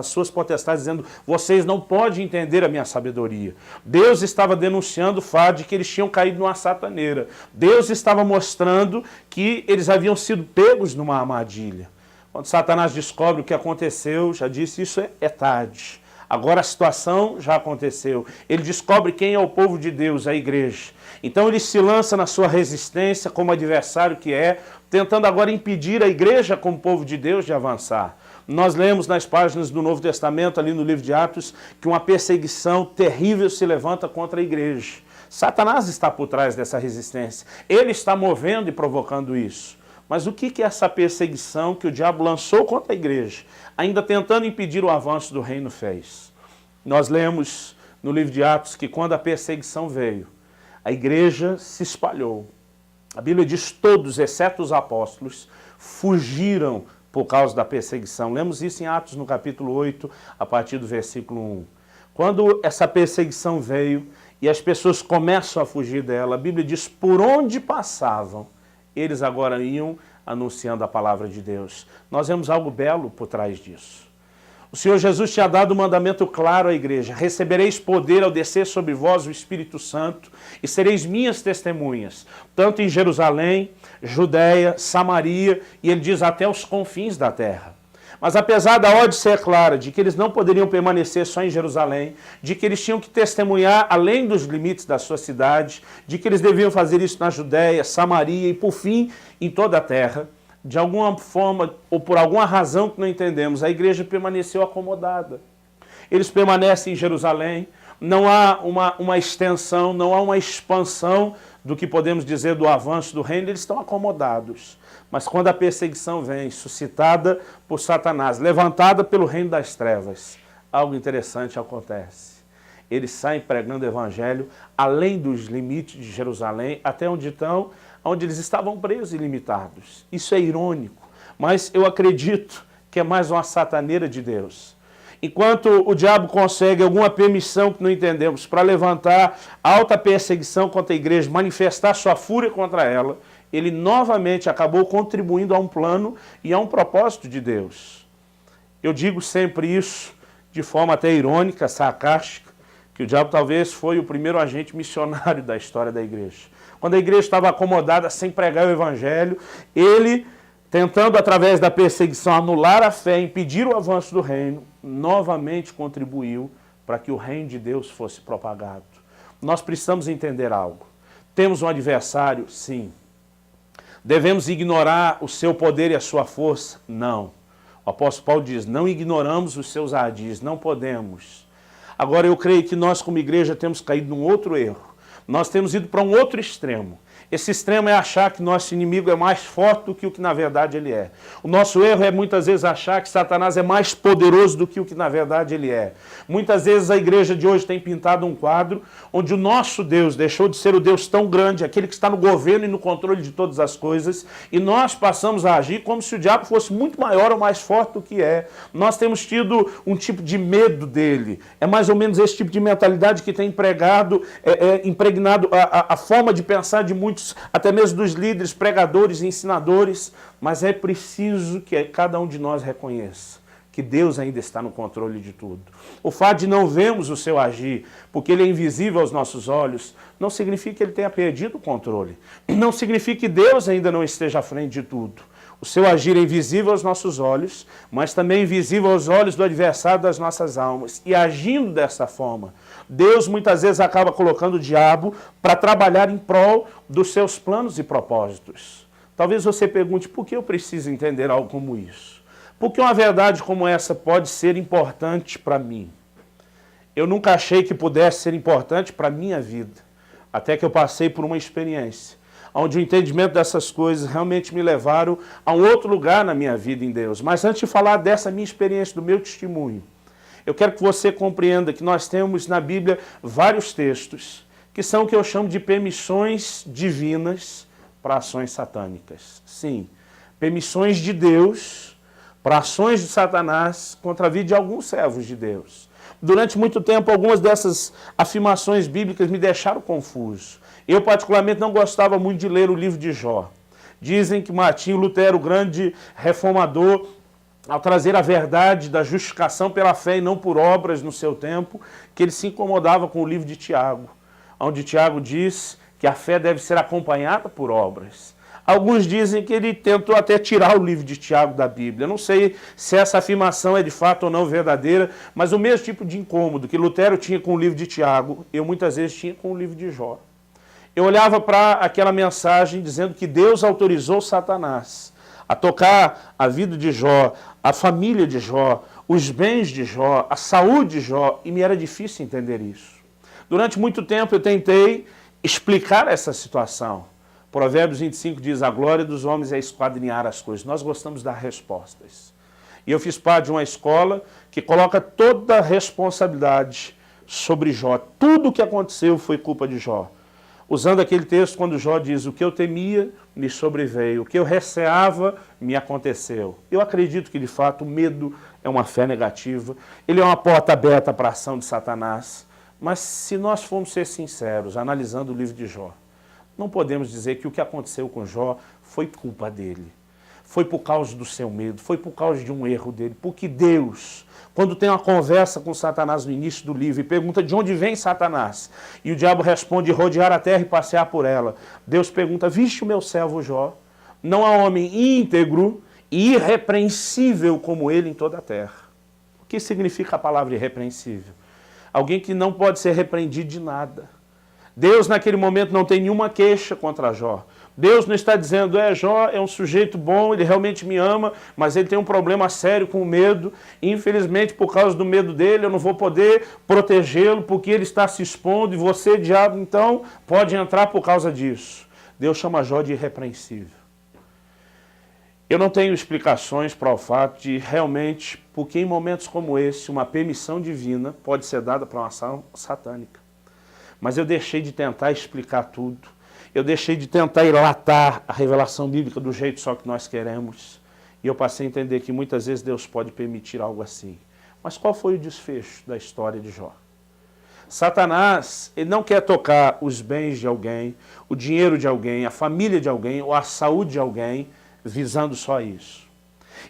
suas potestades, dizendo, vocês não podem entender a minha sabedoria. Deus estava denunciando o fato de que eles tinham caído numa sataneira. Deus estava mostrando que eles haviam sido pegos numa armadilha. Quando Satanás descobre o que aconteceu, já disse, isso é tarde. Agora a situação já aconteceu. Ele descobre quem é o povo de Deus, a igreja. Então ele se lança na sua resistência como adversário que é, tentando agora impedir a igreja como povo de Deus de avançar. Nós lemos nas páginas do Novo Testamento, ali no livro de Atos, que uma perseguição terrível se levanta contra a igreja. Satanás está por trás dessa resistência. Ele está movendo e provocando isso. Mas o que é essa perseguição que o diabo lançou contra a igreja, ainda tentando impedir o avanço do reino, fez? Nós lemos no livro de Atos que quando a perseguição veio, a igreja se espalhou. A Bíblia diz todos, exceto os apóstolos, fugiram por causa da perseguição. Lemos isso em Atos no capítulo 8, a partir do versículo 1. Quando essa perseguição veio e as pessoas começam a fugir dela, a Bíblia diz por onde passavam, eles agora iam anunciando a palavra de Deus. Nós vemos algo belo por trás disso. O Senhor Jesus tinha dado um mandamento claro à igreja. Recebereis poder ao descer sobre vós o Espírito Santo e sereis minhas testemunhas, tanto em Jerusalém, Judéia, Samaria, e ele diz até os confins da terra. Mas apesar da ordem ser clara de que eles não poderiam permanecer só em Jerusalém, de que eles tinham que testemunhar além dos limites da sua cidade, de que eles deviam fazer isso na Judéia, Samaria e, por fim, em toda a terra, de alguma forma ou por alguma razão que não entendemos, a igreja permaneceu acomodada. Eles permanecem em Jerusalém, não há uma extensão, não há uma expansão do que podemos dizer do avanço do reino, eles estão acomodados. Mas quando a perseguição vem, suscitada por Satanás, levantada pelo reino das trevas, algo interessante acontece. Eles saem pregando o evangelho além dos limites de Jerusalém, até onde eles estavam presos e limitados. Isso é irônico, mas eu acredito que é mais uma sataneira de Deus. Enquanto o diabo consegue alguma permissão que não entendemos para levantar alta perseguição contra a igreja, manifestar sua fúria contra ela, ele novamente acabou contribuindo a um plano e a um propósito de Deus. Eu digo sempre isso de forma até irônica, sarcástica, que o diabo talvez foi o primeiro agente missionário da história da igreja. Quando a igreja estava acomodada sem pregar o evangelho, ele, tentando através da perseguição anular a fé, impedir o avanço do reino, novamente contribuiu para que o reino de Deus fosse propagado. Nós precisamos entender algo. Temos um adversário? Sim. Devemos ignorar o seu poder e a sua força? Não. O apóstolo Paulo diz, não ignoramos os seus ardis, não podemos. Agora eu creio que nós como igreja temos caído num outro erro. Nós temos ido para um outro extremo. Esse extremo é achar que nosso inimigo é mais forte do que o que na verdade ele é. O nosso erro é muitas vezes achar que Satanás é mais poderoso do que o que na verdade ele é. Muitas vezes a igreja de hoje tem pintado um quadro onde o nosso Deus deixou de ser o Deus tão grande, aquele que está no governo e no controle de todas as coisas, e nós passamos a agir como se o diabo fosse muito maior ou mais forte do que é. Nós temos tido um tipo de medo dele. É mais ou menos esse tipo de mentalidade que tem impregnado a forma de pensar de muitos, até mesmo dos líderes, pregadores e ensinadores, mas é preciso que cada um de nós reconheça que Deus ainda está no controle de tudo. O fato de não vermos o seu agir, porque ele é invisível aos nossos olhos, não significa que ele tenha perdido o controle. Não significa que Deus ainda não esteja à frente de tudo. O seu agir é invisível aos nossos olhos, mas também invisível aos olhos do adversário das nossas almas. E agindo dessa forma, Deus muitas vezes acaba colocando o diabo para trabalhar em prol dos seus planos e propósitos. Talvez você pergunte, por que eu preciso entender algo como isso? Por que uma verdade como essa pode ser importante para mim? Eu nunca achei que pudesse ser importante para a minha vida, até que eu passei por uma experiência onde o entendimento dessas coisas realmente me levaram a um outro lugar na minha vida em Deus. Mas antes de falar dessa minha experiência, do meu testemunho, eu quero que você compreenda que nós temos na Bíblia vários textos que são o que eu chamo de permissões divinas para ações satânicas. Sim, permissões de Deus para ações de Satanás contra a vida de alguns servos de Deus. Durante muito tempo, algumas dessas afirmações bíblicas me deixaram confuso. Eu, particularmente, não gostava muito de ler o livro de Jó. Dizem que Martinho Lutero, o grande reformador, ao trazer a verdade da justificação pela fé e não por obras no seu tempo, que ele se incomodava com o livro de Tiago, onde Tiago diz que a fé deve ser acompanhada por obras. Alguns dizem que ele tentou até tirar o livro de Tiago da Bíblia. Eu não sei se essa afirmação é de fato ou não verdadeira, mas o mesmo tipo de incômodo que Lutero tinha com o livro de Tiago, eu muitas vezes tinha com o livro de Jó. Eu olhava para aquela mensagem dizendo que Deus autorizou Satanás a tocar a vida de Jó, a família de Jó, os bens de Jó, a saúde de Jó, e me era difícil entender isso. Durante muito tempo eu tentei explicar essa situação. Provérbios 25 diz, a glória dos homens é esquadrinhar as coisas. Nós gostamos de dar respostas. E eu fiz parte de uma escola que coloca toda a responsabilidade sobre Jó. Tudo o que aconteceu foi culpa de Jó. Usando aquele texto quando Jó diz, o que eu temia me sobreveio, o que eu receava me aconteceu. Eu acredito que de fato o medo é uma fé negativa, ele é uma porta aberta para a ação de Satanás. Mas se nós formos ser sinceros, analisando o livro de Jó, não podemos dizer que o que aconteceu com Jó foi culpa dele. Foi por causa do seu medo, foi por causa de um erro dele. Porque Deus, quando tem uma conversa com Satanás no início do livro e pergunta de onde vem Satanás, e o diabo responde rodear a terra e passear por ela, Deus pergunta, viste o meu servo Jó? Não há homem íntegro e irrepreensível como ele em toda a terra. O que significa a palavra irrepreensível? Alguém que não pode ser repreendido de nada. Deus naquele momento não tem nenhuma queixa contra Jó. Deus não está dizendo, Jó é um sujeito bom, ele realmente me ama, mas ele tem um problema sério com o medo, e infelizmente por causa do medo dele eu não vou poder protegê-lo porque ele está se expondo e você, diabo, então pode entrar por causa disso. Deus chama Jó de irrepreensível. Eu não tenho explicações para o fato de realmente, porque em momentos como esse, uma permissão divina pode ser dada para uma ação satânica. Mas eu deixei de tentar explicar tudo. Eu deixei de tentar ilatar a revelação bíblica do jeito só que nós queremos. E eu passei a entender que muitas vezes Deus pode permitir algo assim. Mas qual foi o desfecho da história de Jó? Satanás, ele não quer tocar os bens de alguém, o dinheiro de alguém, a família de alguém ou a saúde de alguém, visando só isso.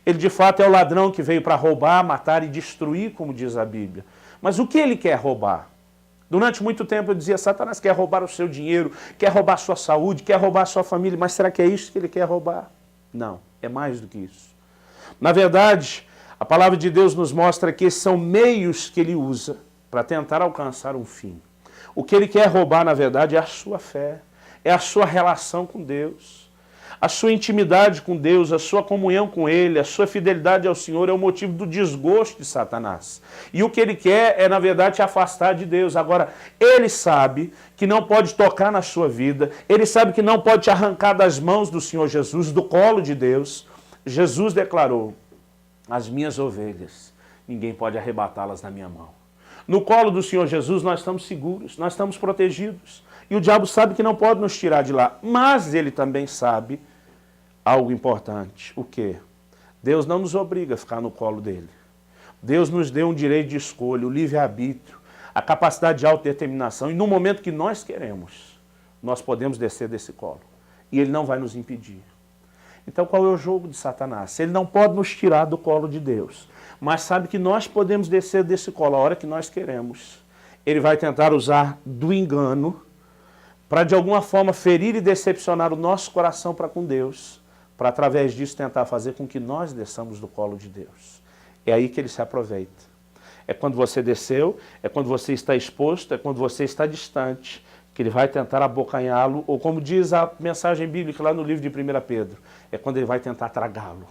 Ele de fato é o ladrão que veio para roubar, matar e destruir, como diz a Bíblia. Mas o que ele quer roubar? Durante muito tempo eu dizia, Satanás quer roubar o seu dinheiro, quer roubar a sua saúde, quer roubar a sua família, mas será que é isso que ele quer roubar? Não, é mais do que isso. Na verdade, a palavra de Deus nos mostra que esses são meios que ele usa para tentar alcançar um fim. O que ele quer roubar, na verdade, é a sua fé, é a sua relação com Deus. A sua intimidade com Deus, a sua comunhão com Ele, a sua fidelidade ao Senhor é o motivo do desgosto de Satanás. E o que ele quer é, na verdade, te afastar de Deus. Agora, ele sabe que não pode tocar na sua vida, ele sabe que não pode te arrancar das mãos do Senhor Jesus, do colo de Deus. Jesus declarou, as minhas ovelhas, ninguém pode arrebatá-las da minha mão. No colo do Senhor Jesus nós estamos seguros, nós estamos protegidos. E o diabo sabe que não pode nos tirar de lá. Mas ele também sabe algo importante. O quê? Deus não nos obriga a ficar no colo dele. Deus nos deu um direito de escolha, o livre-arbítrio, a capacidade de autodeterminação. E no momento que nós queremos, nós podemos descer desse colo. E ele não vai nos impedir. Então qual é o jogo de Satanás? Ele não pode nos tirar do colo de Deus. Mas sabe que nós podemos descer desse colo a hora que nós queremos. Ele vai tentar usar do engano para de alguma forma ferir e decepcionar o nosso coração para com Deus, para através disso tentar fazer com que nós desçamos do colo de Deus. É aí que ele se aproveita. É quando você desceu, é quando você está exposto, é quando você está distante, que ele vai tentar abocanhá-lo, ou como diz a mensagem bíblica lá no livro de 1 Pedro, é quando ele vai tentar tragá-lo.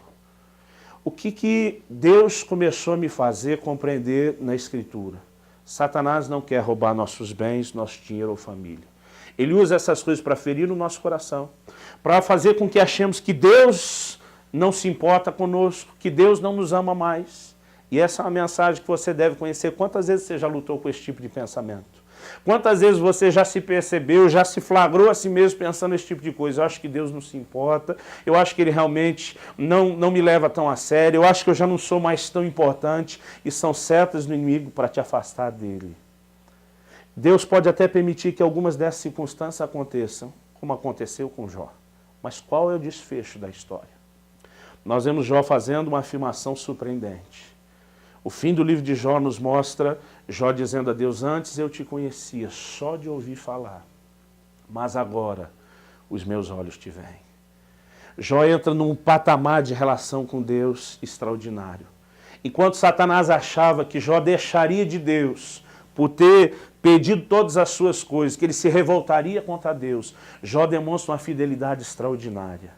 O que Deus começou a me fazer compreender na Escritura? Satanás não quer roubar nossos bens, nosso dinheiro ou família. Ele usa essas coisas para ferir o nosso coração, para fazer com que achemos que Deus não se importa conosco, que Deus não nos ama mais. E essa é uma mensagem que você deve conhecer. Quantas vezes você já lutou com esse tipo de pensamento? Quantas vezes você já se percebeu, já se flagrou a si mesmo pensando esse tipo de coisa? Eu acho que Deus não se importa, eu acho que Ele realmente não me leva tão a sério, eu acho que eu já não sou mais tão importante, e são setas do inimigo para te afastar dele. Deus pode até permitir que algumas dessas circunstâncias aconteçam, como aconteceu com Jó. Mas qual é o desfecho da história? Nós vemos Jó fazendo uma afirmação surpreendente. O fim do livro de Jó nos mostra Jó dizendo a Deus, antes eu te conhecia só de ouvir falar, mas agora os meus olhos te veem. Jó entra num patamar de relação com Deus extraordinário. Enquanto Satanás achava que Jó deixaria de Deus por ter pedido todas as suas coisas, que ele se revoltaria contra Deus, Jó demonstra uma fidelidade extraordinária.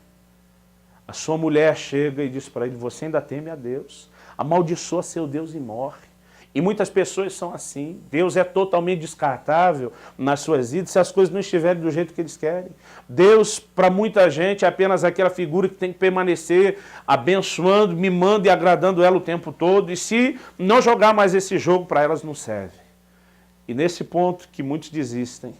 A sua mulher chega e diz para ele, você ainda teme a Deus? Amaldiçoa seu Deus e morre. E muitas pessoas são assim. Deus é totalmente descartável nas suas vidas se as coisas não estiverem do jeito que eles querem. Deus, para muita gente, é apenas aquela figura que tem que permanecer abençoando, mimando e agradando ela o tempo todo. E se não jogar mais esse jogo, para elas não serve. E nesse ponto que muitos desistem,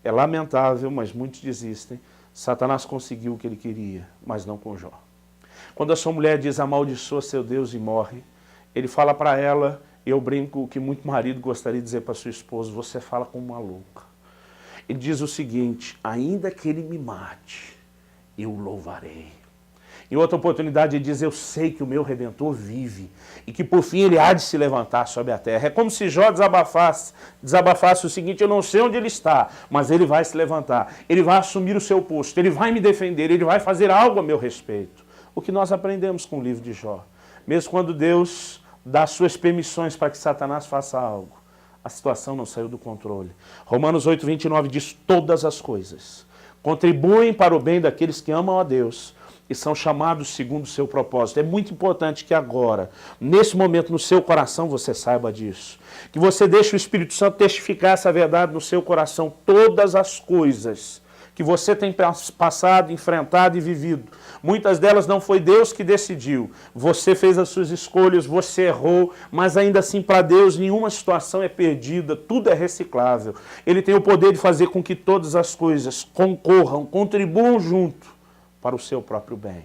é lamentável, mas muitos desistem, Satanás conseguiu o que ele queria, mas não com Jó. Quando a sua mulher diz amaldiçoa seu Deus e morre, ele fala para ela, eu brinco que muito marido gostaria de dizer para sua esposa, você fala como uma louca. Ele diz o seguinte, ainda que ele me mate, eu o louvarei. Em outra oportunidade ele diz, eu sei que o meu Redentor vive e que por fim ele há de se levantar sobre a terra. É como se Jó desabafasse o seguinte, eu não sei onde ele está, mas ele vai se levantar, ele vai assumir o seu posto, ele vai me defender, ele vai fazer algo a meu respeito. O que nós aprendemos com o livro de Jó. Mesmo quando Deus dá suas permissões para que Satanás faça algo, a situação não saiu do controle. Romanos 8:29 diz, todas as coisas contribuem para o bem daqueles que amam a Deus e são chamados segundo o seu propósito. É muito importante que agora, nesse momento, no seu coração, você saiba disso. Que você deixe o Espírito Santo testificar essa verdade no seu coração. Todas as coisas que você tem passado, enfrentado e vivido, muitas delas não foi Deus que decidiu. Você fez as suas escolhas, você errou, mas ainda assim para Deus nenhuma situação é perdida, tudo é reciclável. Ele tem o poder de fazer com que todas as coisas concorram, contribuam junto para o seu próprio bem.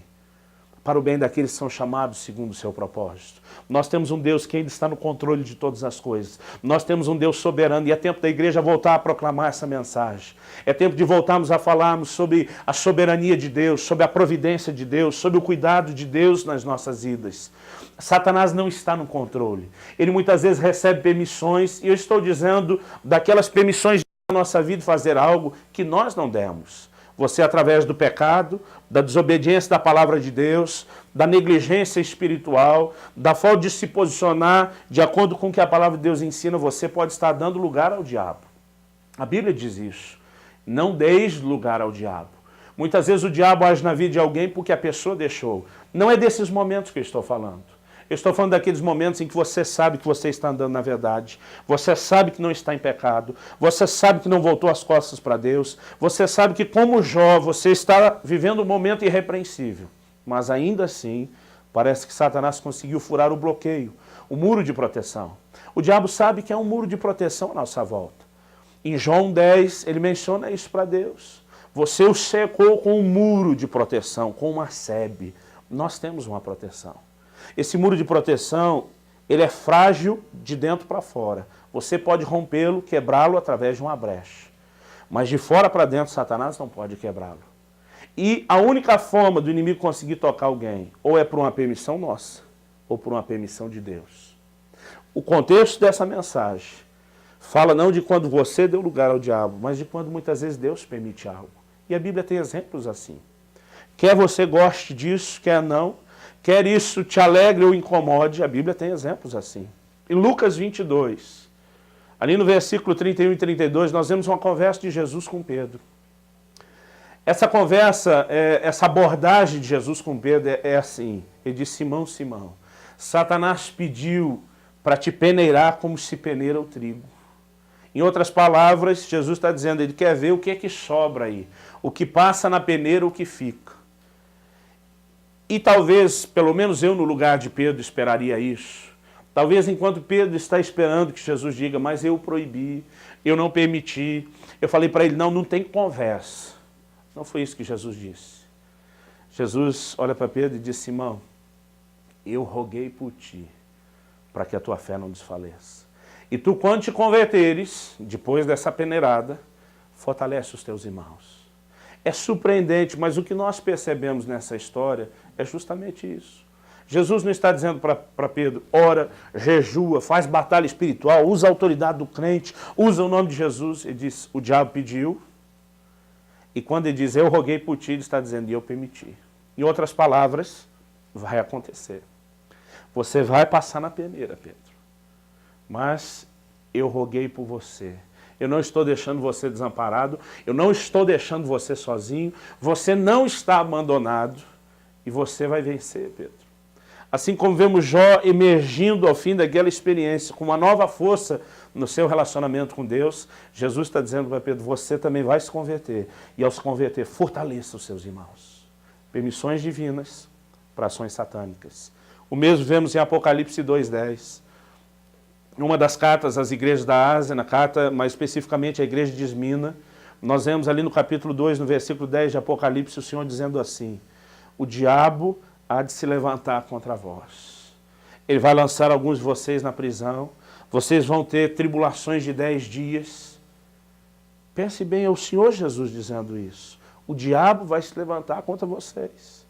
A para o bem daqueles que são chamados segundo o seu propósito. Nós temos um Deus que ainda está no controle de todas as coisas. Nós temos um Deus soberano e é tempo da igreja voltar a proclamar essa mensagem. É tempo de voltarmos a falarmos sobre a soberania de Deus, sobre a providência de Deus, sobre o cuidado de Deus nas nossas vidas. Satanás não está no controle. Ele muitas vezes recebe permissões, e eu estou dizendo daquelas permissões da nossa vida fazer algo que nós não demos. Você, através do pecado, da desobediência da palavra de Deus, da negligência espiritual, da falta de se posicionar de acordo com o que a palavra de Deus ensina, você pode estar dando lugar ao diabo. A Bíblia diz isso. Não deis lugar ao diabo. Muitas vezes o diabo age na vida de alguém porque a pessoa deixou. Não é desses momentos que eu estou falando. Eu estou falando daqueles momentos em que você sabe que você está andando na verdade, você sabe que não está em pecado, você sabe que não voltou as costas para Deus, você sabe que, como Jó, você está vivendo um momento irrepreensível. Mas ainda assim, parece que Satanás conseguiu furar o bloqueio, o muro de proteção. O diabo sabe que é um muro de proteção à nossa volta. Em João 10, ele menciona isso para Deus. Você o cercou com um muro de proteção, com uma sebe. Nós temos uma proteção. Esse muro de proteção, ele é frágil de dentro para fora. Você pode rompê-lo, quebrá-lo através de uma brecha. Mas de fora para dentro, Satanás não pode quebrá-lo. E a única forma do inimigo conseguir tocar alguém, ou é por uma permissão nossa, ou por uma permissão de Deus. O contexto dessa mensagem fala não de quando você deu lugar ao diabo, mas de quando muitas vezes Deus permite algo. E a Bíblia tem exemplos assim. Quer você goste disso, quer não, quer isso te alegre ou incomode, a Bíblia tem exemplos assim. Em Lucas 22, ali no versículo 31 e 32, nós vemos uma conversa de Jesus com Pedro. Essa conversa, essa abordagem de Jesus com Pedro é assim. Ele diz: Simão, Simão, Satanás pediu para te peneirar como se peneira o trigo. Em outras palavras, Jesus está dizendo, ele quer ver o que é que sobra aí. O que passa na peneira, o que fica. E talvez, pelo menos eu no lugar de Pedro esperaria isso. Talvez enquanto Pedro está esperando que Jesus diga, mas eu proibi, eu não permiti. Eu falei para ele, não tem conversa. Não foi isso que Jesus disse. Jesus olha para Pedro e diz, Simão, eu roguei por ti, para que a tua fé não desfaleça. E tu, quando te converteres, depois dessa peneirada, fortalece os teus irmãos. É surpreendente, mas o que nós percebemos nessa história é justamente isso. Jesus não está dizendo para Pedro, ora, jejua, faz batalha espiritual, usa a autoridade do crente, usa o nome de Jesus. Ele diz, o diabo pediu, e quando ele diz, eu roguei por ti, ele está dizendo, e eu permiti. Em outras palavras, vai acontecer. Você vai passar na peneira, Pedro. Mas eu roguei por você. Eu não estou deixando você desamparado, eu não estou deixando você sozinho, você não está abandonado e você vai vencer, Pedro. Assim como vemos Jó emergindo ao fim daquela experiência com uma nova força no seu relacionamento com Deus, Jesus está dizendo para Pedro, você também vai se converter. E ao se converter, fortaleça os seus irmãos. Permissões divinas para ações satânicas. O mesmo vemos em Apocalipse 2:10. Numa das cartas às igrejas da Ásia, na carta mais especificamente à igreja de Esmina, nós vemos ali no capítulo 2, no versículo 10 de Apocalipse, o Senhor dizendo assim, o diabo há de se levantar contra vós. Ele vai lançar alguns de vocês na prisão, vocês vão ter tribulações de 10 dias. Pense bem, é o Senhor Jesus dizendo isso. O diabo vai se levantar contra vocês.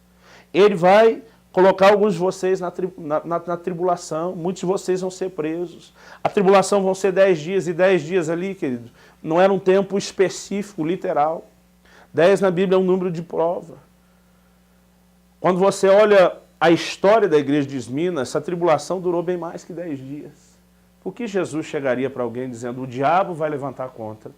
Ele vai colocar alguns de vocês na tribulação, muitos de vocês vão ser presos. A tribulação vão ser 10 dias, e 10 dias ali, querido, não era um tempo específico, literal. 10 na Bíblia é um número de prova. Quando você olha a história da igreja de Esmina, essa tribulação durou bem mais que 10 dias. Por que Jesus chegaria para alguém dizendo, o diabo vai levantar contra?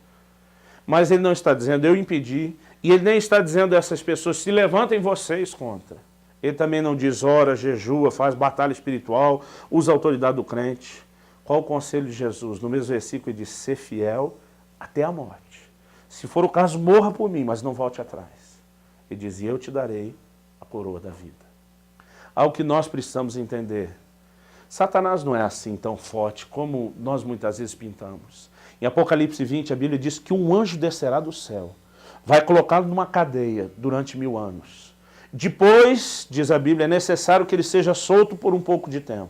Mas ele não está dizendo, eu impedi, e ele nem está dizendo a essas pessoas, se levantem vocês contra. Ele também não diz, ora, jejua, faz batalha espiritual, usa a autoridade do crente. Qual o conselho de Jesus? No mesmo versículo ele diz, ser fiel até a morte. Se for o caso, morra por mim, mas não volte atrás. Ele diz, e eu te darei a coroa da vida. Algo que nós precisamos entender. Satanás não é assim tão forte como nós muitas vezes pintamos. Em Apocalipse 20, a Bíblia diz que um anjo descerá do céu, vai colocá-lo numa cadeia durante 1000 anos. Depois, diz a Bíblia, é necessário que ele seja solto por um pouco de tempo.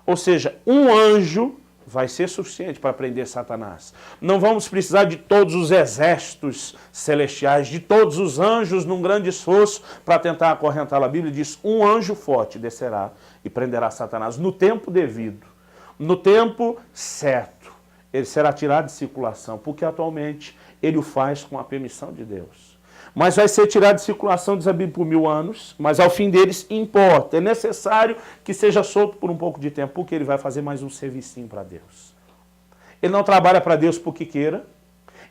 Ou seja, um anjo vai ser suficiente para prender Satanás. Não vamos precisar de todos os exércitos celestiais, de todos os anjos num grande esforço para tentar acorrentá-lo. A Bíblia diz, um anjo forte descerá e prenderá Satanás no tempo devido, no tempo certo. Ele será tirado de circulação, porque atualmente ele o faz com a permissão de Deus. Mas vai ser tirado de circulação, diz a Bíblia, por 1000 anos, mas ao fim deles importa. É necessário que seja solto por um pouco de tempo, porque ele vai fazer mais um servicinho para Deus. Ele não trabalha para Deus porque queira,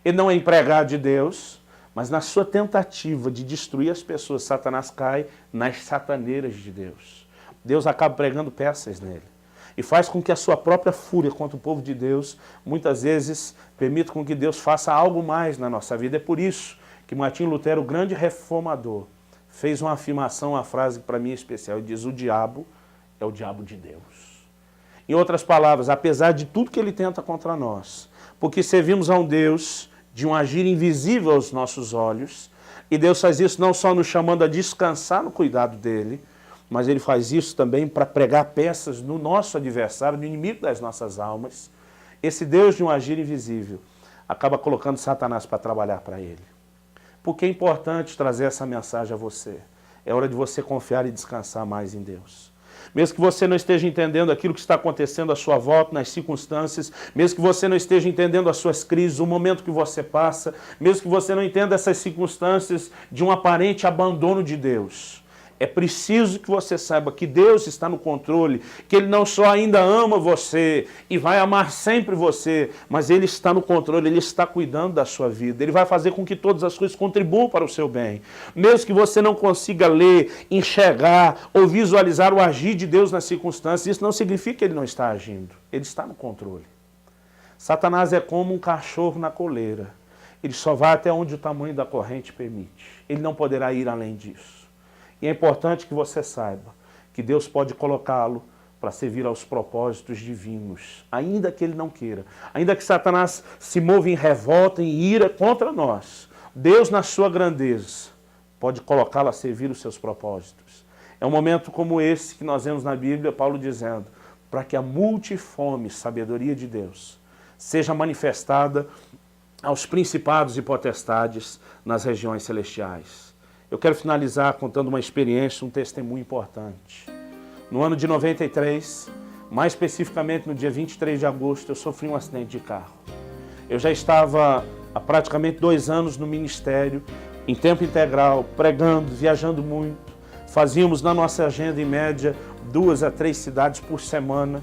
ele não é empregado de Deus, mas na sua tentativa de destruir as pessoas, Satanás cai nas sataneiras de Deus. Deus acaba pregando peças nele. E faz com que a sua própria fúria contra o povo de Deus, muitas vezes, permita com que Deus faça algo mais na nossa vida. É por isso que Martim Lutero, o grande reformador, fez uma afirmação, uma frase que para mim é especial. Ele diz, o diabo é o diabo de Deus. Em outras palavras, apesar de tudo que ele tenta contra nós, porque servimos a um Deus de um agir invisível aos nossos olhos, e Deus faz isso não só nos chamando a descansar no cuidado dele, mas ele faz isso também para pregar peças no nosso adversário, no inimigo das nossas almas. Esse Deus de um agir invisível acaba colocando Satanás para trabalhar para ele. Porque é importante trazer essa mensagem a você. É hora de você confiar e descansar mais em Deus. Mesmo que você não esteja entendendo aquilo que está acontecendo à sua volta, nas circunstâncias, mesmo que você não esteja entendendo as suas crises, o momento que você passa, mesmo que você não entenda essas circunstâncias de um aparente abandono de Deus, é preciso que você saiba que Deus está no controle, que Ele não só ainda ama você e vai amar sempre você, mas Ele está no controle, Ele está cuidando da sua vida. Ele vai fazer com que todas as coisas contribuam para o seu bem. Mesmo que você não consiga ler, enxergar ou visualizar o agir de Deus nas circunstâncias, isso não significa que Ele não está agindo. Ele está no controle. Satanás é como um cachorro na coleira. Ele só vai até onde o tamanho da corrente permite. Ele não poderá ir além disso. E é importante que você saiba que Deus pode colocá-lo para servir aos propósitos divinos, ainda que ele não queira, ainda que Satanás se mova em revolta, em ira contra nós. Deus, na sua grandeza, pode colocá-lo a servir os seus propósitos. É um momento como esse que nós vemos na Bíblia, Paulo dizendo, para que a multiforme sabedoria de Deus seja manifestada aos principados e potestades nas regiões celestiais. Eu quero finalizar contando uma experiência, um testemunho importante. No ano de 93, mais especificamente no dia 23 de agosto, eu sofri um acidente de carro. Eu já estava há praticamente 2 anos no ministério, em tempo integral, pregando, viajando muito. Fazíamos na nossa agenda, em média, 2 a 3 cidades por semana.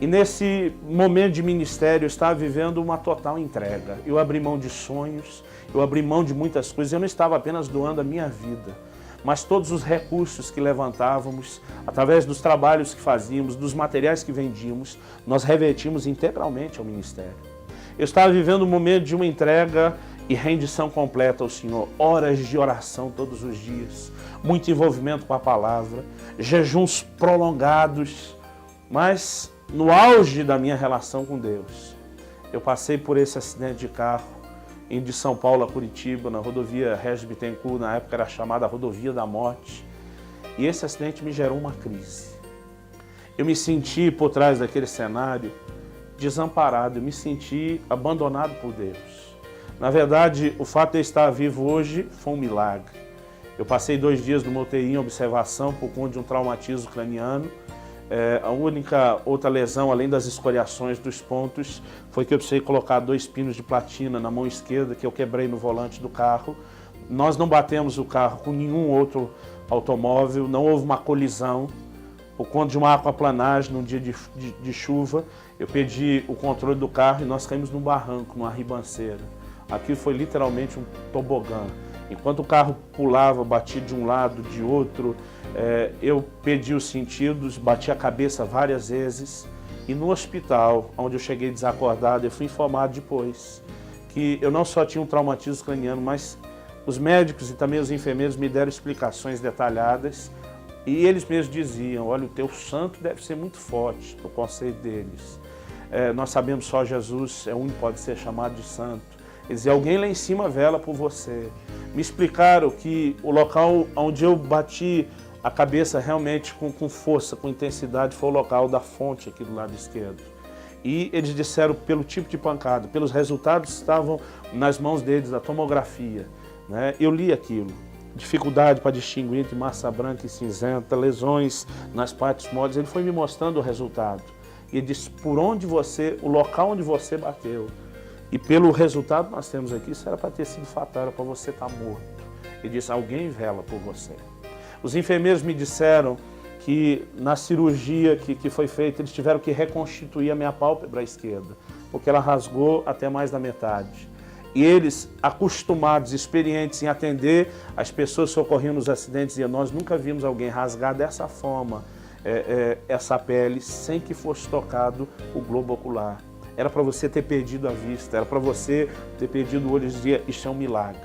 E nesse momento de ministério, eu estava vivendo uma total entrega. Eu abri mão de sonhos, eu abri mão de muitas coisas. Eu não estava apenas doando a minha vida, mas todos os recursos que levantávamos, através dos trabalhos que fazíamos, dos materiais que vendíamos, nós revertimos integralmente ao ministério. Eu estava vivendo um momento de uma entrega e rendição completa ao Senhor. Horas de oração todos os dias, muito envolvimento com a palavra, jejuns prolongados, mas no auge da minha relação com Deus, eu passei por esse acidente de carro, indo de São Paulo a Curitiba, na rodovia Regis Bittencourt, na época era chamada Rodovia da Morte, e esse acidente me gerou uma crise. Eu me senti por trás daquele cenário desamparado, eu me senti abandonado por Deus. Na verdade, o fato de eu estar vivo hoje foi um milagre. Eu passei 2 dias no UTI em observação por conta de um traumatismo craniano. A única outra lesão, além das escoriações dos pontos, foi que eu precisei colocar 2 pinos de platina na mão esquerda, que eu quebrei no volante do carro. Nós não batemos o carro com nenhum outro automóvel, não houve uma colisão. Por conta de uma aquaplanagem, num dia de chuva, eu perdi o controle do carro e nós caímos num barranco, numa ribanceira. Aquilo foi literalmente um tobogã. Enquanto o carro pulava, batia de um lado, de outro, eu perdi os sentidos, bati a cabeça várias vezes. E no hospital, onde eu cheguei desacordado, eu fui informado depois que eu não só tinha um traumatismo craniano, mas os médicos e também os enfermeiros me deram explicações detalhadas. E eles mesmos diziam, olha, o teu santo deve ser muito forte, no conceito deles. Nós sabemos só Jesus é o único que pode ser chamado de santo. Ele dizia, alguém lá em cima vela por você. Me explicaram que o local onde eu bati a cabeça realmente com força, com intensidade, foi o local da fonte aqui do lado esquerdo. E eles disseram pelo tipo de pancada, pelos resultados que estavam nas mãos deles, da tomografia, né? Eu li aquilo. Dificuldade para distinguir entre massa branca e cinzenta, lesões nas partes moles. Ele foi me mostrando o resultado. E ele disse, por onde você, o local onde você bateu. E pelo resultado que nós temos aqui, isso era para ter sido fatal, era para você estar morto. Ele disse, alguém vela por você. Os enfermeiros me disseram que na cirurgia que foi feita, eles tiveram que reconstituir a minha pálpebra esquerda, porque ela rasgou até mais da metade. E eles, acostumados, experientes em atender as pessoas que ocorriam nos acidentes, diziam, nós nunca vimos alguém rasgar dessa forma essa pele sem que fosse tocado o globo ocular. Era para você ter perdido a vista, era para você ter perdido o olho. Eles diziam, isso é um milagre.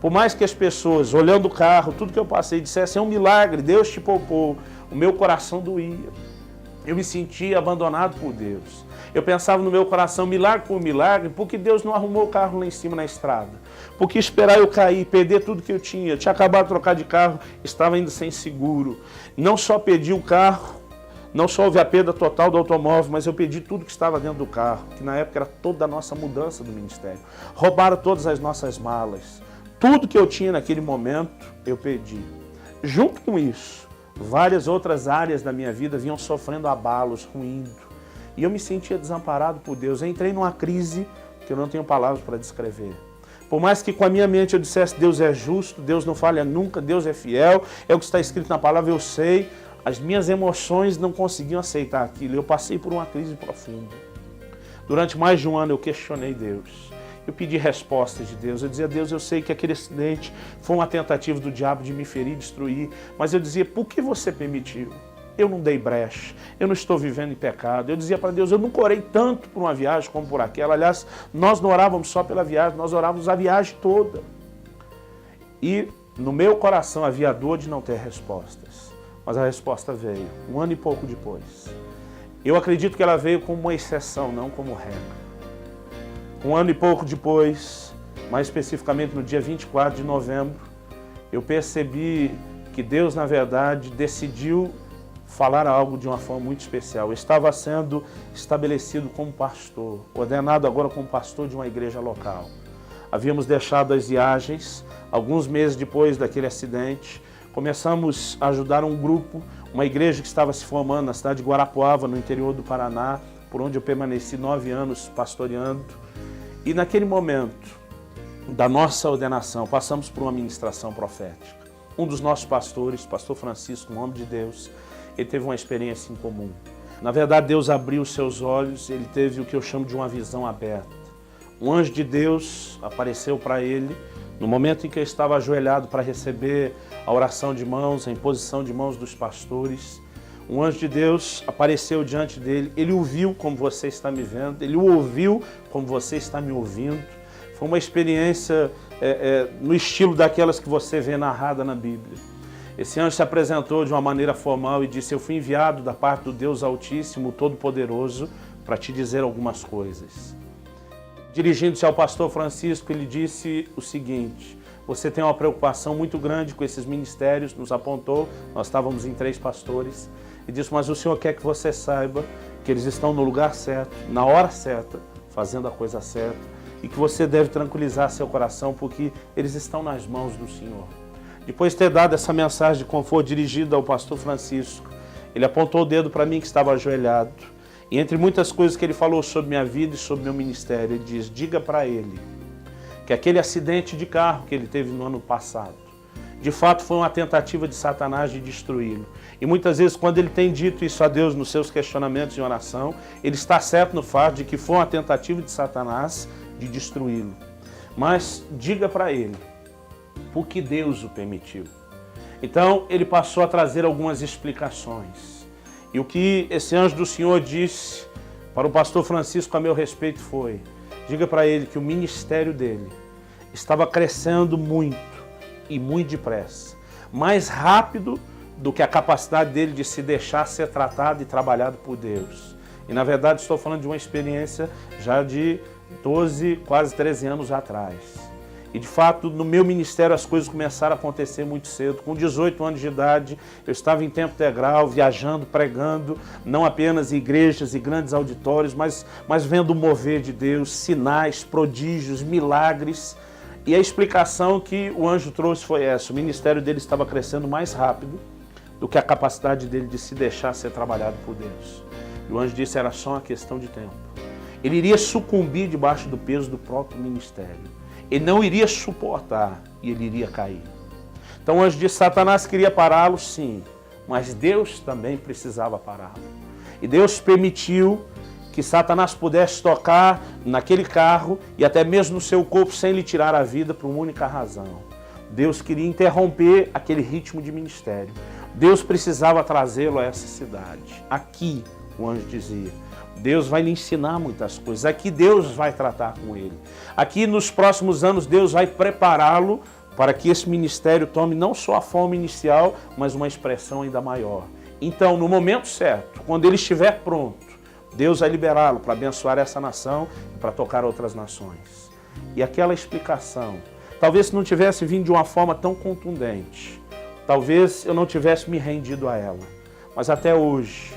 Por mais que as pessoas, olhando o carro, tudo que eu passei, dissessem, é um milagre, Deus te poupou, o meu coração doía. Eu me sentia abandonado por Deus. Eu pensava no meu coração, milagre por milagre, porque Deus não arrumou o carro lá em cima na estrada. Porque esperar eu cair, perder tudo que eu tinha acabado de trocar de carro, estava ainda sem seguro. Não só perdi o carro, não só houve a perda total do automóvel, mas eu perdi tudo que estava dentro do carro, que na época era toda a nossa mudança do ministério. Roubaram todas as nossas malas. Tudo que eu tinha naquele momento, eu perdi. Junto com isso, várias outras áreas da minha vida vinham sofrendo abalos, ruindo. E eu me sentia desamparado por Deus. Eu entrei numa crise que eu não tenho palavras para descrever. Por mais que com a minha mente eu dissesse, Deus é justo, Deus não falha nunca, Deus é fiel, é o que está escrito na palavra, eu sei, as minhas emoções não conseguiam aceitar aquilo. Eu passei por uma crise profunda. Durante mais de um ano eu questionei Deus. Eu pedi respostas de Deus. Eu dizia, Deus, eu sei que aquele acidente foi uma tentativa do diabo de me ferir, destruir. Mas eu dizia, por que você permitiu? Eu não dei brecha, eu não estou vivendo em pecado. Eu dizia para Deus, eu nunca orei tanto por uma viagem como por aquela. Aliás, nós não orávamos só pela viagem, nós orávamos a viagem toda. E no meu coração havia dor de não ter respostas. Mas a resposta veio, um ano e pouco depois. Eu acredito que ela veio como uma exceção, não como regra. Um ano e pouco depois, mais especificamente no dia 24 de novembro, eu percebi que Deus, na verdade, decidiu falar algo de uma forma muito especial. Eu estava sendo estabelecido como pastor, ordenado agora como pastor de uma igreja local. Havíamos deixado as viagens, alguns meses depois daquele acidente, começamos a ajudar um grupo, uma igreja que estava se formando na cidade de Guarapuava, no interior do Paraná, por onde eu permaneci 9 anos pastoreando. E naquele momento da nossa ordenação, passamos por uma ministração profética. Um dos nossos pastores, pastor Francisco, no nome de Deus, ele teve uma experiência em comum. Na verdade, Deus abriu os seus olhos, ele teve o que eu chamo de uma visão aberta. Um anjo de Deus apareceu para ele, no momento em que eu estava ajoelhado para receber a oração de mãos, a imposição de mãos dos pastores. Um anjo de Deus apareceu diante dele, ele o viu como você está me vendo, ele o ouviu como você está me ouvindo. Foi uma experiência no estilo daquelas que você vê narrada na Bíblia. Esse anjo se apresentou de uma maneira formal e disse, eu fui enviado da parte do Deus Altíssimo, Todo-Poderoso, para te dizer algumas coisas. Dirigindo-se ao pastor Francisco, ele disse o seguinte, você tem uma preocupação muito grande com esses ministérios, nos apontou, nós estávamos em 3 pastores, e disse, mas o Senhor quer que você saiba que eles estão no lugar certo, na hora certa, fazendo a coisa certa, e que você deve tranquilizar seu coração, porque eles estão nas mãos do Senhor. Depois de ter dado essa mensagem de conforto dirigida ao pastor Francisco, ele apontou o dedo para mim que estava ajoelhado, e entre muitas coisas que ele falou sobre minha vida e sobre meu ministério, ele diz, diga para ele que aquele acidente de carro que ele teve no ano passado, de fato foi uma tentativa de Satanás de destruí-lo. E muitas vezes quando ele tem dito isso a Deus nos seus questionamentos de oração, ele está certo no fato de que foi uma tentativa de Satanás de destruí-lo. Mas diga para ele, por que Deus o permitiu? Então ele passou a trazer algumas explicações. E o que esse anjo do Senhor disse para o pastor Francisco a meu respeito foi, diga para ele que o ministério dele estava crescendo muito e muito depressa, mais rápido do que a capacidade dele de se deixar ser tratado e trabalhado por Deus. E na verdade estou falando de uma experiência já de 12, quase 13 anos atrás. E de fato, no meu ministério as coisas começaram a acontecer muito cedo. Com 18 anos de idade, eu estava em tempo integral, viajando, pregando, não apenas em igrejas e grandes auditórios, mas vendo o mover de Deus, sinais, prodígios, milagres. E a explicação que o anjo trouxe foi essa: o ministério dele estava crescendo mais rápido do que a capacidade dele de se deixar ser trabalhado por Deus. E o anjo disse que era só uma questão de tempo. Ele iria sucumbir debaixo do peso do próprio ministério. Ele não iria suportar e ele iria cair. Então o anjo disse: Satanás queria pará-lo, sim, mas Deus também precisava pará-lo. E Deus permitiu que Satanás pudesse tocar naquele carro e até mesmo no seu corpo sem lhe tirar a vida por uma única razão. Deus queria interromper aquele ritmo de ministério. Deus precisava trazê-lo a essa cidade. Aqui, o anjo dizia, Deus vai lhe ensinar muitas coisas. Aqui Deus vai tratar com ele. Aqui nos próximos anos Deus vai prepará-lo para que esse ministério tome não só a forma inicial, mas uma expressão ainda maior. Então, no momento certo, quando ele estiver pronto, Deus vai liberá-lo para abençoar essa nação e para tocar outras nações. E aquela explicação, talvez se não tivesse vindo de uma forma tão contundente, talvez eu não tivesse me rendido a ela. Mas até hoje,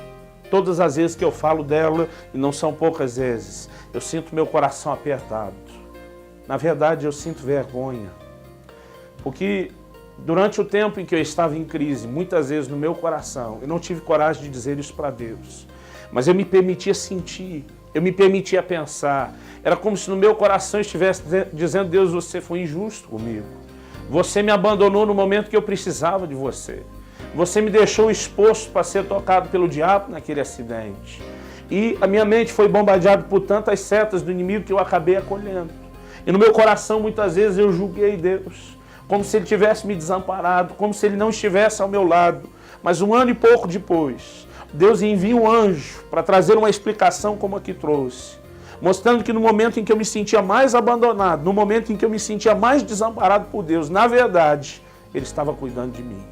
todas as vezes que eu falo dela, e não são poucas vezes, eu sinto meu coração apertado. Na verdade, eu sinto vergonha. Porque durante o tempo em que eu estava em crise, muitas vezes no meu coração, eu não tive coragem de dizer isso para Deus. Mas eu me permitia sentir, eu me permitia pensar. Era como se no meu coração estivesse dizendo: Deus, você foi injusto comigo. Você me abandonou no momento que eu precisava de você. Você me deixou exposto para ser tocado pelo diabo naquele acidente. E a minha mente foi bombardeada por tantas setas do inimigo que eu acabei acolhendo. E no meu coração, muitas vezes, eu julguei Deus, como se Ele tivesse me desamparado, como se Ele não estivesse ao meu lado. Mas um ano e pouco depois, Deus envia um anjo para trazer uma explicação como a que trouxe, mostrando que no momento em que eu me sentia mais abandonado, no momento em que eu me sentia mais desamparado por Deus, na verdade, Ele estava cuidando de mim.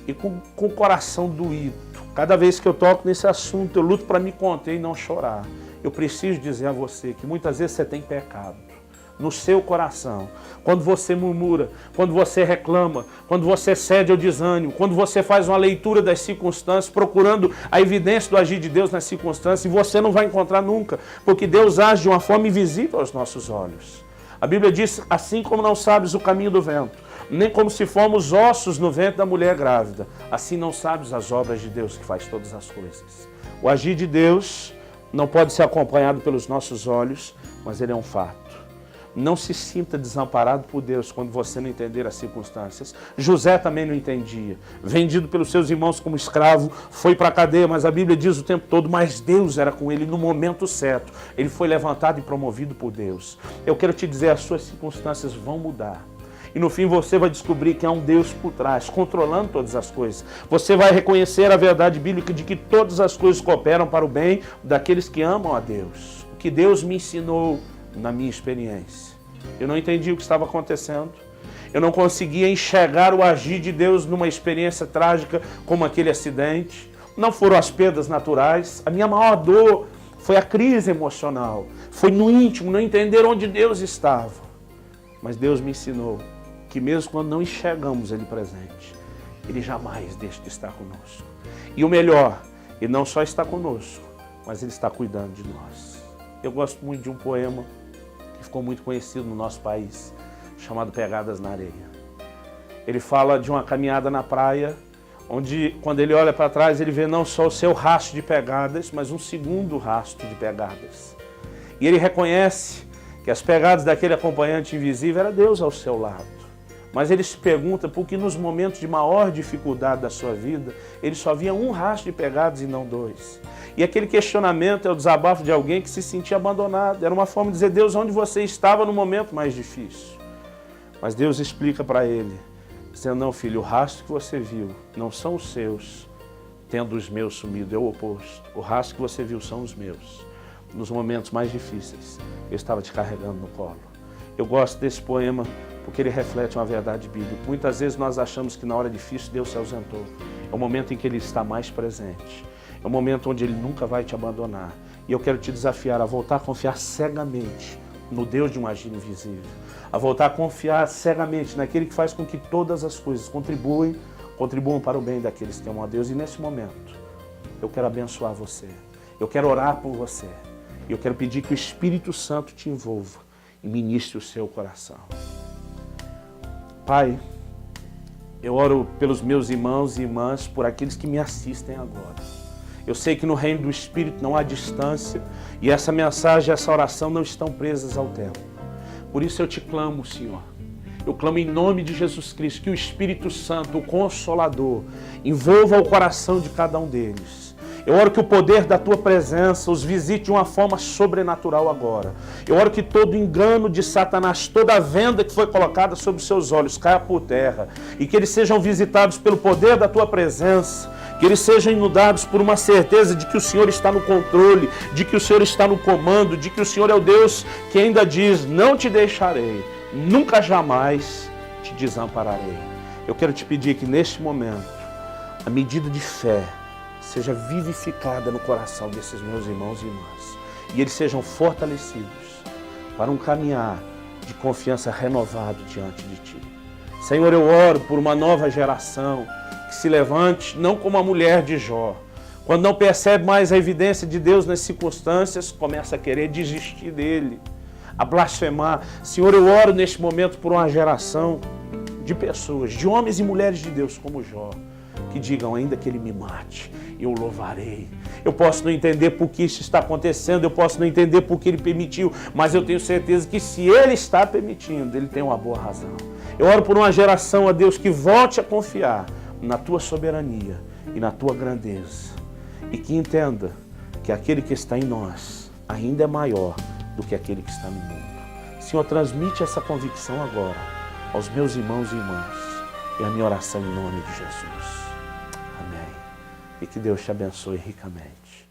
E com o coração doído, cada vez que eu toco nesse assunto, eu luto para me conter e não chorar. Eu preciso dizer a você que muitas vezes você tem pecado no seu coração. Quando você murmura, quando você reclama, quando você cede ao desânimo, quando você faz uma leitura das circunstâncias, procurando a evidência do agir de Deus nas circunstâncias, e você não vai encontrar nunca, porque Deus age de uma forma invisível aos nossos olhos. A Bíblia diz: assim como não sabes o caminho do vento, nem como se formos ossos no ventre da mulher grávida, assim não sabes as obras de Deus que faz todas as coisas. O agir de Deus não pode ser acompanhado pelos nossos olhos, mas ele é um fato. Não se sinta desamparado por Deus quando você não entender as circunstâncias. José também não entendia. Vendido pelos seus irmãos como escravo, foi para a cadeia, mas a Bíblia diz o tempo todo: mas Deus era com ele no momento certo. Ele foi levantado e promovido por Deus. Eu quero te dizer, as suas circunstâncias vão mudar. E no fim você vai descobrir que há um Deus por trás, controlando todas as coisas. Você vai reconhecer a verdade bíblica de que todas as coisas cooperam para o bem daqueles que amam a Deus. O que Deus me ensinou na minha experiência. Eu não entendi o que estava acontecendo. Eu não conseguia enxergar o agir de Deus numa experiência trágica como aquele acidente. Não foram as perdas naturais. A minha maior dor foi a crise emocional. Foi no íntimo, não entender onde Deus estava. Mas Deus me ensinou que mesmo quando não enxergamos Ele presente, Ele jamais deixa de estar conosco. E o melhor, Ele não só está conosco, mas Ele está cuidando de nós. Eu gosto muito de um poema que ficou muito conhecido no nosso país, chamado Pegadas na Areia. Ele fala de uma caminhada na praia, onde quando ele olha para trás, ele vê não só o seu rastro de pegadas, mas um segundo rastro de pegadas. E ele reconhece que as pegadas daquele acompanhante invisível era Deus ao seu lado. Mas ele se pergunta por que nos momentos de maior dificuldade da sua vida, ele só via um rastro de pegadas e não dois. E aquele questionamento é o desabafo de alguém que se sentia abandonado. Era uma forma de dizer: Deus, onde você estava no momento mais difícil? Mas Deus explica para ele, dizendo: não, filho, o rastro que você viu não são os seus, tendo os meus sumido, é o oposto. O rastro que você viu são os meus. Nos momentos mais difíceis, eu estava te carregando no colo. Eu gosto desse poema porque ele reflete uma verdade bíblica. Muitas vezes nós achamos que na hora difícil Deus se ausentou. É o momento em que Ele está mais presente. É um momento onde Ele nunca vai te abandonar. E eu quero te desafiar a voltar a confiar cegamente no Deus de um agir invisível. A voltar a confiar cegamente naquele que faz com que todas as coisas contribuam para o bem daqueles que amam a Deus. E nesse momento, eu quero abençoar você. Eu quero orar por você. E eu quero pedir que o Espírito Santo te envolva e ministre o seu coração. Pai, eu oro pelos meus irmãos e irmãs, por aqueles que me assistem agora. Eu sei que no reino do Espírito não há distância e essa mensagem, essa oração não estão presas ao tempo. Por isso eu te clamo, Senhor. Eu clamo em nome de Jesus Cristo que o Espírito Santo, o Consolador, envolva o coração de cada um deles. Eu oro que o poder da Tua presença os visite de uma forma sobrenatural agora. Eu oro que todo engano de Satanás, toda a venda que foi colocada sobre os seus olhos caia por terra e que eles sejam visitados pelo poder da Tua presença, que eles sejam inundados por uma certeza de que o Senhor está no controle, de que o Senhor está no comando, de que o Senhor é o Deus que ainda diz: não te deixarei, nunca jamais te desampararei. Eu quero te pedir que neste momento, a medida de fé seja vivificada no coração desses meus irmãos e irmãs. E eles sejam fortalecidos para um caminhar de confiança renovado diante de Ti. Senhor, eu oro por uma nova geração que se levante não como a mulher de Jó. Quando não percebe mais a evidência de Deus nas circunstâncias, começa a querer desistir dele, a blasfemar. Senhor, eu oro neste momento por uma geração de pessoas, de homens e mulheres de Deus como Jó, que digam: ainda que ele me mate, eu louvarei. Eu posso não entender por que isso está acontecendo, eu posso não entender por que ele permitiu, mas eu tenho certeza que se ele está permitindo, ele tem uma boa razão. Eu oro por uma geração, ó Deus, que volte a confiar na Tua soberania e na Tua grandeza, e que entenda que aquele que está em nós ainda é maior do que aquele que está no mundo. Senhor, transmite essa convicção agora aos meus irmãos e irmãs. É a minha oração em nome de Jesus. Amém. E que Deus te abençoe ricamente.